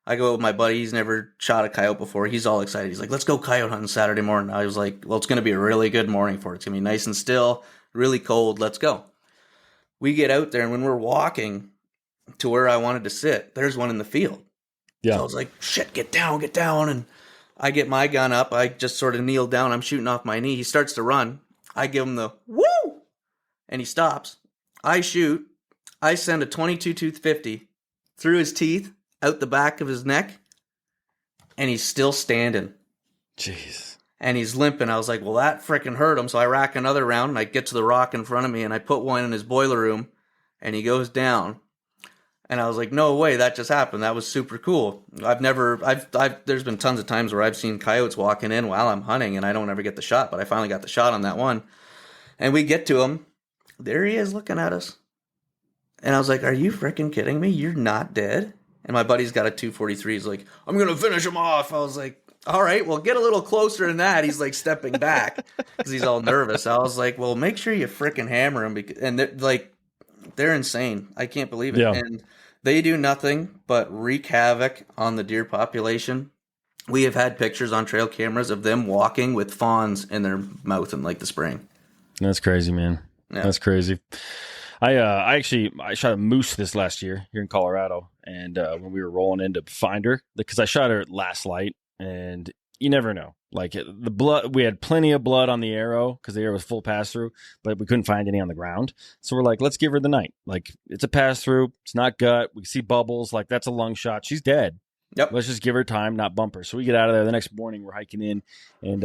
Speaker 2: I go with my buddy. He's never shot a coyote before. He's all excited. He's like, let's go coyote hunting Saturday morning. I was like, well, it's going to be a really good morning for it. It's going to be nice and still, really cold. Let's go. We get out there, and when we're walking to where I wanted to sit, there's one in the field.
Speaker 1: Yeah.
Speaker 2: So I was like, shit, get down. And I get my gun up. I just sort of kneel down. I'm shooting off my knee. He starts to run. I give him the woo, and he stops. I shoot. I send a 22-250 through his teeth, out the back of his neck, and he's still standing.
Speaker 1: Jeez.
Speaker 2: And he's limping. I was like, well, that freaking hurt him. So I rack another round, and I get to the rock in front of me, and I put one in his boiler room, and he goes down. And I was like, no way, that just happened. That was super cool. There's been tons of times where I've seen coyotes walking in while I'm hunting, and I don't ever get the shot, but I finally got the shot on that one. And we get to him. There he is looking at us. And I was like, are you freaking kidding me? You're not dead? And my buddy's got a 243. He's like, I'm going to finish him off. I was like, all right, well, get a little closer than that. He's like stepping back because he's all nervous. I was like, well, make sure you freaking hammer him. And they're insane. I can't believe it.
Speaker 1: Yeah.
Speaker 2: And they do nothing but wreak havoc on the deer population. We have had pictures on trail cameras of them walking with fawns in their mouth in like the spring.
Speaker 1: That's crazy, man. Yeah. That's crazy. I shot a moose this last year here in Colorado, and when we were rolling in to find her, because I shot her at last light, and you never know. Like the blood, we had plenty of blood on the arrow because the arrow was full pass through, but we couldn't find any on the ground. So we're like, let's give her the night. Like it's a pass through. It's not gut. We see bubbles. Like that's a lung shot. She's dead.
Speaker 2: Yep.
Speaker 1: Let's just give her time, not bump her. So we get out of there. The next morning we're hiking in, and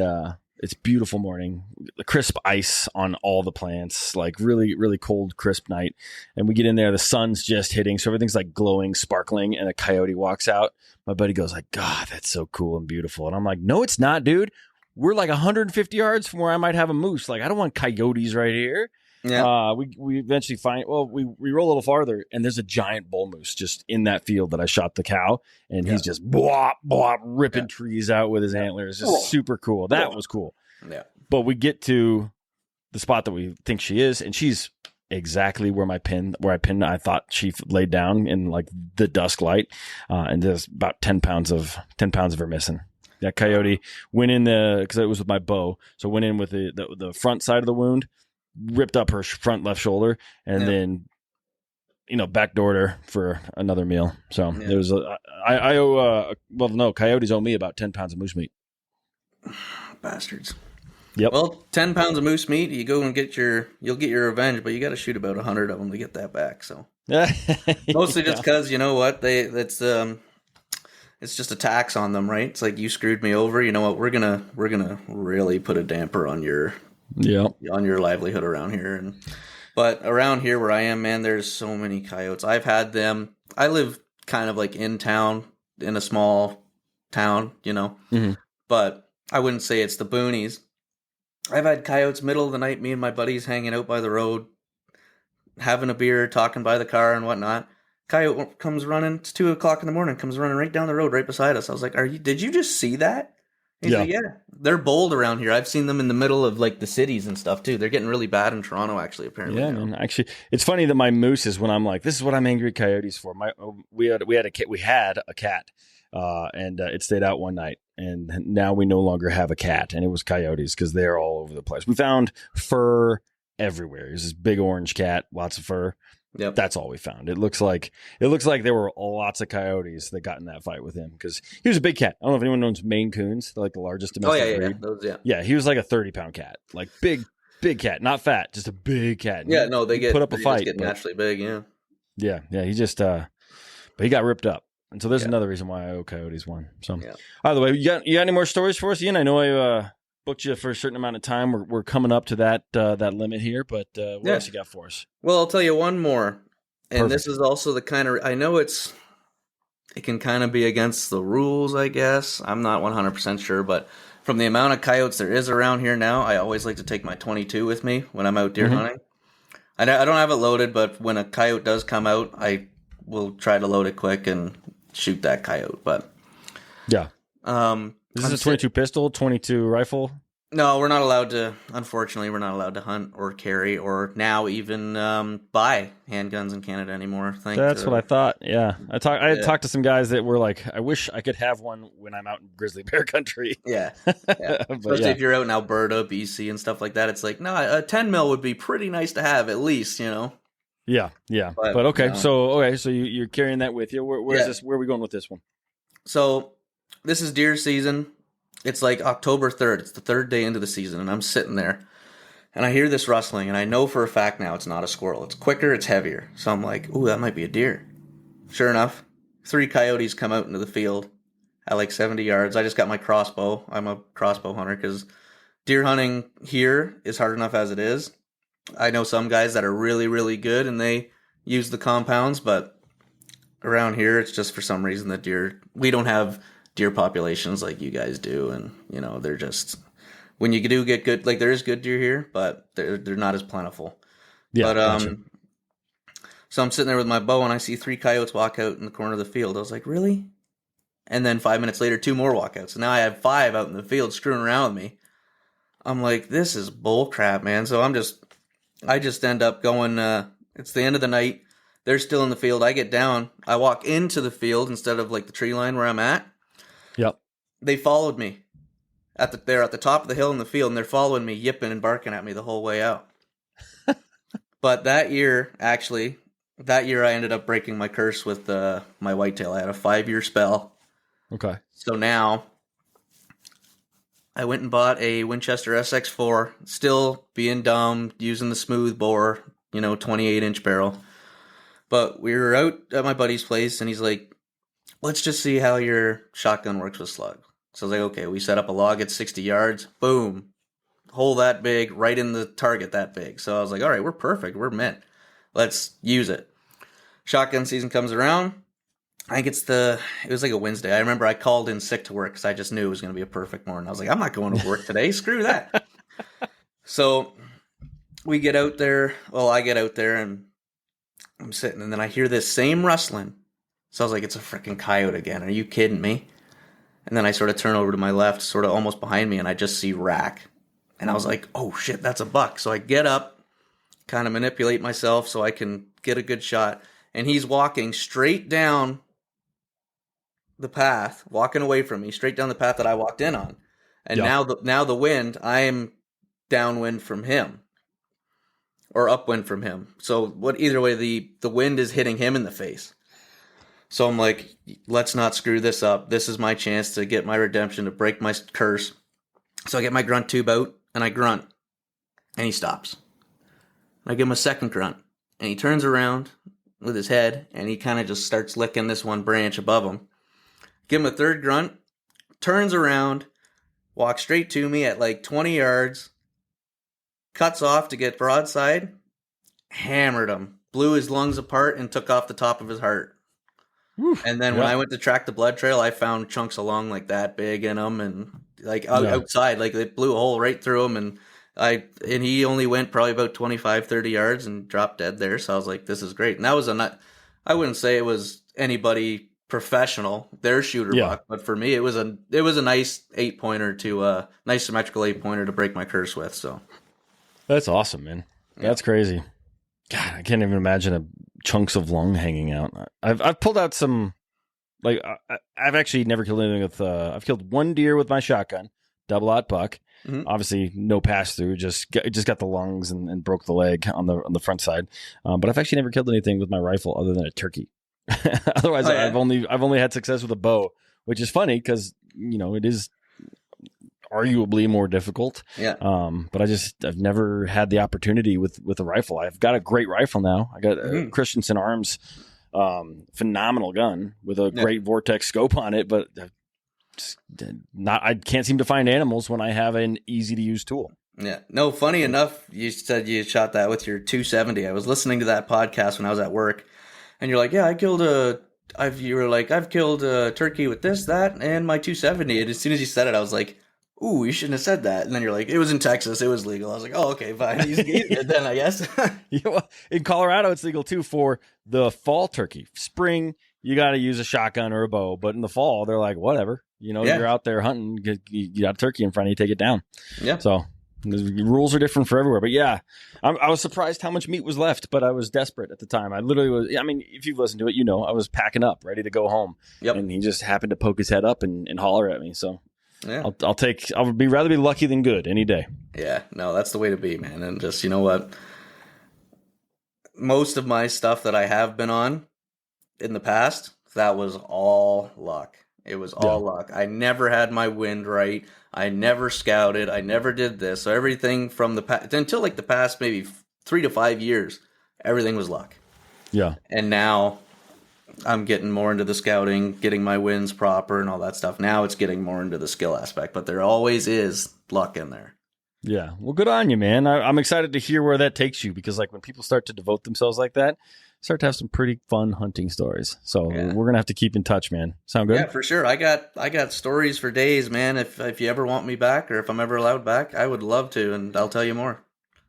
Speaker 1: it's a beautiful morning. The crisp ice on all the plants, like really, really cold, crisp night. And we get in there, the sun's just hitting, so everything's like glowing, sparkling, and a coyote walks out. My buddy goes like, God, that's so cool and beautiful. And I'm like, no, it's not, dude. We're like 150 yards from where I might have a moose. Like, I don't want coyotes right here. Yeah. We eventually find, we roll a little farther, and there's a giant bull moose just in that field that I shot the cow, and he's just ripping trees out with his antlers. Just super cool. That was cool.
Speaker 2: Yeah.
Speaker 1: But we get to the spot that we think she is, and she's exactly where I thought she laid down in like the dusk light, and there's about 10 pounds of her missing. That coyote went in because it was with my bow, so went in with the front side of the wound, ripped up her front left shoulder, and then backdoored her for another meal. So it was I owe coyotes owe me about 10 pounds of moose meat.
Speaker 2: Bastards.
Speaker 1: Yep.
Speaker 2: Well, 10 pounds of moose meat, you'll get your revenge, but you got to shoot about 100 of them to get that back. So mostly just because you know what it's just a tax on them, right? It's like, you screwed me over. You know what? We're gonna really put a damper on your livelihood around here. But around here where I am, man, there's so many coyotes. I've had them. I live kind of like in town, in a small town,
Speaker 1: Mm-hmm.
Speaker 2: But I wouldn't say it's the boonies. I've had coyotes middle of the night, me and my buddies hanging out by the road, having a beer, talking by the car and whatnot. Coyote comes running. It's 2:00 in the morning. Comes running right down the road, right beside us. I was like, did you just see that? He's like, yeah. They're bold around here. I've seen them in the middle of like the cities and stuff too. They're getting really bad in Toronto, actually. Apparently,
Speaker 1: yeah, man. Actually, it's funny that my moose is when I'm like, this is what I'm angry at coyotes for. We had a cat, and it stayed out one night, and now we no longer have a cat, and it was coyotes because they're all over the place. We found fur everywhere. It was this big orange cat, lots of fur.
Speaker 2: Yep.
Speaker 1: That's all we found. It looks like there were lots of coyotes that got in that fight with him because he was a big cat. I don't know if anyone knows Maine Coons. They're like the largest domestic breed. Yeah, he was like a 30-pound cat, like big cat, not fat, just a big cat. And
Speaker 2: yeah, no, they
Speaker 1: put up a fight.
Speaker 2: Just get naturally big.
Speaker 1: Yeah. He just but he got ripped up, and so there's another reason why I owe coyotes one. So, by the way, you got any more stories for us, Ian? I know I booked you for a certain amount of time. We're coming up to that limit here, but what else you got for us?
Speaker 2: Well, I'll tell you one more, and
Speaker 1: Perfect.
Speaker 2: this is also the kind of, I know it can kind of be against the rules, I guess. I'm not 100% sure, but from the amount of coyotes there is around here now, I always like to take my 22 with me when I'm out deer hunting. I don't have it loaded, but when a coyote does come out, I will try to load it quick and shoot that coyote. But
Speaker 1: yeah, this is a 22 pistol, 22 rifle.
Speaker 2: No, we're not allowed to. Unfortunately, we're not allowed to hunt or carry or now even buy handguns in Canada anymore.
Speaker 1: That's what I thought. Yeah, I had talked to some guys that were like, I wish I could have one when I'm out in grizzly bear country.
Speaker 2: Yeah. Especially if you're out in Alberta, BC, and stuff like that. It's like, no, a 10 mil would be pretty nice to have at least, you know.
Speaker 1: Yeah. But okay, so you're carrying that with you. Where's this? Where are we going with this one?
Speaker 2: So this is deer season. It's like October 3rd. It's the third day into the season, and I'm sitting there, and I hear this rustling, and I know for a fact now it's not a squirrel. It's quicker, it's heavier. So I'm like, ooh, that might be a deer. Sure enough, 3 coyotes come out into the field at like 70 yards. I just got my crossbow. I'm a crossbow hunter because deer hunting here is hard enough as it is. I know some guys that are really, really good, and they use the compounds, but around here, it's just for some reason that we don't have deer populations like you guys do, and you know, they're just, when you do get good, like there is good deer here, but they're not as plentiful.
Speaker 1: Yeah,
Speaker 2: but
Speaker 1: gotcha.
Speaker 2: So I'm sitting there with my bow, and I see 3 coyotes walk out in the corner of the field. I was like, really? And then 5 minutes later, 2 more walk out. So now I have 5 out in the field screwing around with me. I'm like, this is bull crap, man. So I just end up going, it's the end of the night, they're still in the field, I get down, I walk into the field instead of like the tree line where I'm at.
Speaker 1: Yep.
Speaker 2: They followed me. They're at the top of the hill in the field, and they're following me, yipping and barking at me the whole way out. But that year I ended up breaking my curse with my whitetail. I had a 5-year spell. Okay. So now I went and bought a Winchester SX4, still being dumb, using the smooth bore, 28-inch barrel. But we were out at my buddy's place, and he's like, let's just see how your shotgun works with slug. So I was like, okay, we set up a log at 60 yards. Boom. Hole that big, right in the target that big. So I was like, all right, we're perfect. We're mint. Let's use it. Shotgun season comes around. I think it was like a Wednesday. I remember I called in sick to work because I just knew it was going to be a perfect morning. I was like, I'm not going to work today. Screw that. So we get out there. Well, I get out there, and I'm sitting, and then I hear this same rustling. So I was like, it's a freaking coyote again. Are you kidding me? And then I sort of turn over to my left, sort of almost behind me, and I just see rack. And I was like, oh shit, that's a buck. So I get up, kind of manipulate myself so I can get a good shot. And he's walking straight down the path, walking away from me, straight down the path that I walked in on. And now the wind, I am downwind from him. Or upwind from him. So either way, the wind is hitting him in the face. So I'm like, let's not screw this up. This is my chance to get my redemption, to break my curse. So I get my grunt tube out, and I grunt. And he stops. I give him a second grunt. And he turns around with his head, and he kind of just starts licking this one branch above him. Give him a third grunt. Turns around. Walks straight to me at like 20 yards. Cuts off to get broadside. Hammered him. Blew his lungs apart and took off the top of his heart. And then when I went to track the blood trail, I found chunks of lung like that big in them, and like outside, like it blew a hole right through him. And he only went probably about 25, 30 yards and dropped dead there. So I was like, this is great. And that was I wouldn't say it was anybody professional, their shooter buck, but for me, it was a nice 8-pointer nice symmetrical 8-pointer to break my curse with. So
Speaker 1: that's awesome, man. That's crazy. God, I can't even imagine chunks of lung hanging out. I've pulled out some, like, I've actually never killed anything with, I've killed one deer with my shotgun, double aught buck.
Speaker 2: Mhm.
Speaker 1: Obviously, no pass through. Just got the lungs and broke the leg on the front side. But I've actually never killed anything with my rifle other than a turkey. Otherwise,
Speaker 2: Oh, yeah.
Speaker 1: I've only had success with a bow, which is funny because it is arguably more difficult.
Speaker 2: Yeah.
Speaker 1: But I've never had the opportunity with a rifle. I've got a great rifle now. I got a Christensen Arms, phenomenal gun with a great Vortex scope on it, but I can't seem to find animals when I have an easy to use tool.
Speaker 2: Yeah. No, funny enough, you said you shot that with your 270. I was listening to that podcast when I was at work, and you're like, yeah, I've killed a turkey with this, that, and my 270. And as soon as you said it, I was like, ooh, you shouldn't have said that. And then you're like, it was in Texas. It was legal. I was like, oh, okay, fine. He's good then, I guess.
Speaker 1: In Colorado, it's legal too for the fall turkey. Spring, you got to use a shotgun or a bow. But in the fall, they're like, whatever. You're out there hunting. You got a turkey in front of you, take it down. Yeah. So the rules are different for everywhere. But yeah, I was surprised how much meat was left, but I was desperate at the time. I literally was, if you've listened to it, I was packing up, ready to go home. Yep. And he just happened to poke his head up and holler at me. So yeah. I'll rather be lucky than good any day.
Speaker 2: Yeah, no, that's the way to be, man. And just, you know what? Most of my stuff that I have been on in the past, that was all luck. It was all luck. I never had my wind right. I never scouted. I never did this. So everything from the past, until like the past maybe 3 to 5 years, everything was luck. Yeah. And now I'm getting more into the scouting, getting my winds proper and all that stuff. Now it's getting more into the skill aspect, but there always is luck in there.
Speaker 1: Yeah. Well, good on you, man. I'm excited to hear where that takes you, because like when people start to devote themselves like that, start to have some pretty fun hunting stories. So we're going to have to keep in touch, man. Sound good?
Speaker 2: Yeah, for sure. I got stories for days, man. If you ever want me back, or if I'm ever allowed back, I would love to, and I'll tell you more.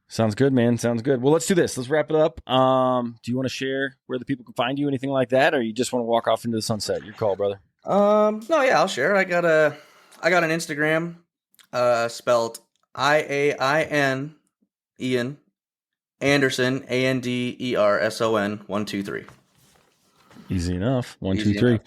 Speaker 1: Sounds good, man. Sounds good. Well, let's do this. Let's wrap it up. Do you want to share where the people can find you, anything like that, or you just want to walk off into the sunset? Your call, brother.
Speaker 2: No, yeah, I'll share. I got an Instagram, spelled Iain Anderson, Anderson 123.
Speaker 1: Easy enough. 123.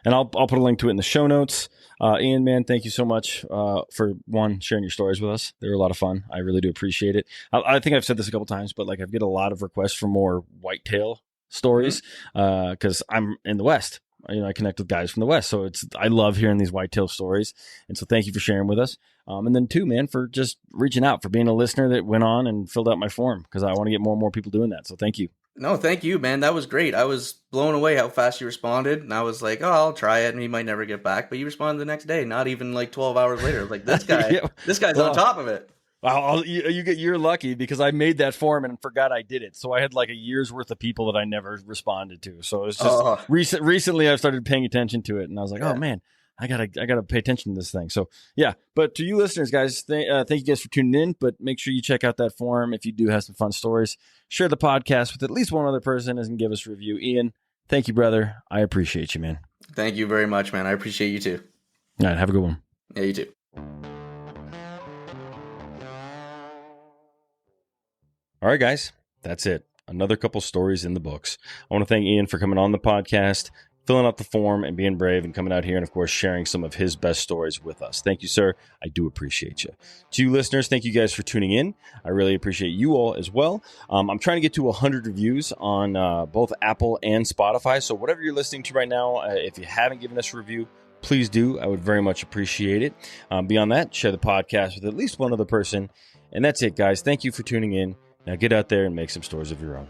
Speaker 1: And I'll put a link to it in the show notes. Iain, man, thank you so much for sharing your stories with us. They were a lot of fun. I really do appreciate it. I think I've said this a couple times, but like I get a lot of requests for more whitetail stories because I'm in the West. I connect with guys from the West, so I love hearing these whitetail stories. And so thank you for sharing with us. And then too, man, for just reaching out, for being a listener that went on and filled out my form, because I want to get more and more people doing that. So thank you.
Speaker 2: No, thank you, man. That was great. I was blown away how fast you responded. And I was like, oh, I'll try it. And he might never get back. But you responded the next day, not even like 12 hours later. Like, this guy, this guy's on top of it.
Speaker 1: Well, you're lucky, because I made that form and forgot I did it. So I had like a year's worth of people that I never responded to. So it's just recently I've started paying attention to it, and I was like, oh man, I gotta pay attention to this thing. So yeah, but to you listeners, guys, thank you guys for tuning in. But make sure you check out that forum if you do have some fun stories. Share the podcast with at least one other person and give us a review. Iain, thank you, brother. I appreciate you, man.
Speaker 2: Thank you very much, man. I appreciate you too.
Speaker 1: All right, have a good one.
Speaker 2: Yeah, you too.
Speaker 1: All right, guys, that's it. Another couple stories in the books. I want to thank Iain for coming on the podcast, filling out the form, and being brave and coming out here and, of course, sharing some of his best stories with us. Thank you, sir. I do appreciate you. To you listeners, thank you guys for tuning in. I really appreciate you all as well. I'm trying to get to 100 reviews on both Apple and Spotify. So whatever you're listening to right now, if you haven't given us a review, please do. I would very much appreciate it. Beyond that, share the podcast with at least one other person. And that's it, guys. Thank you for tuning in. Now get out there and make some stories of your own.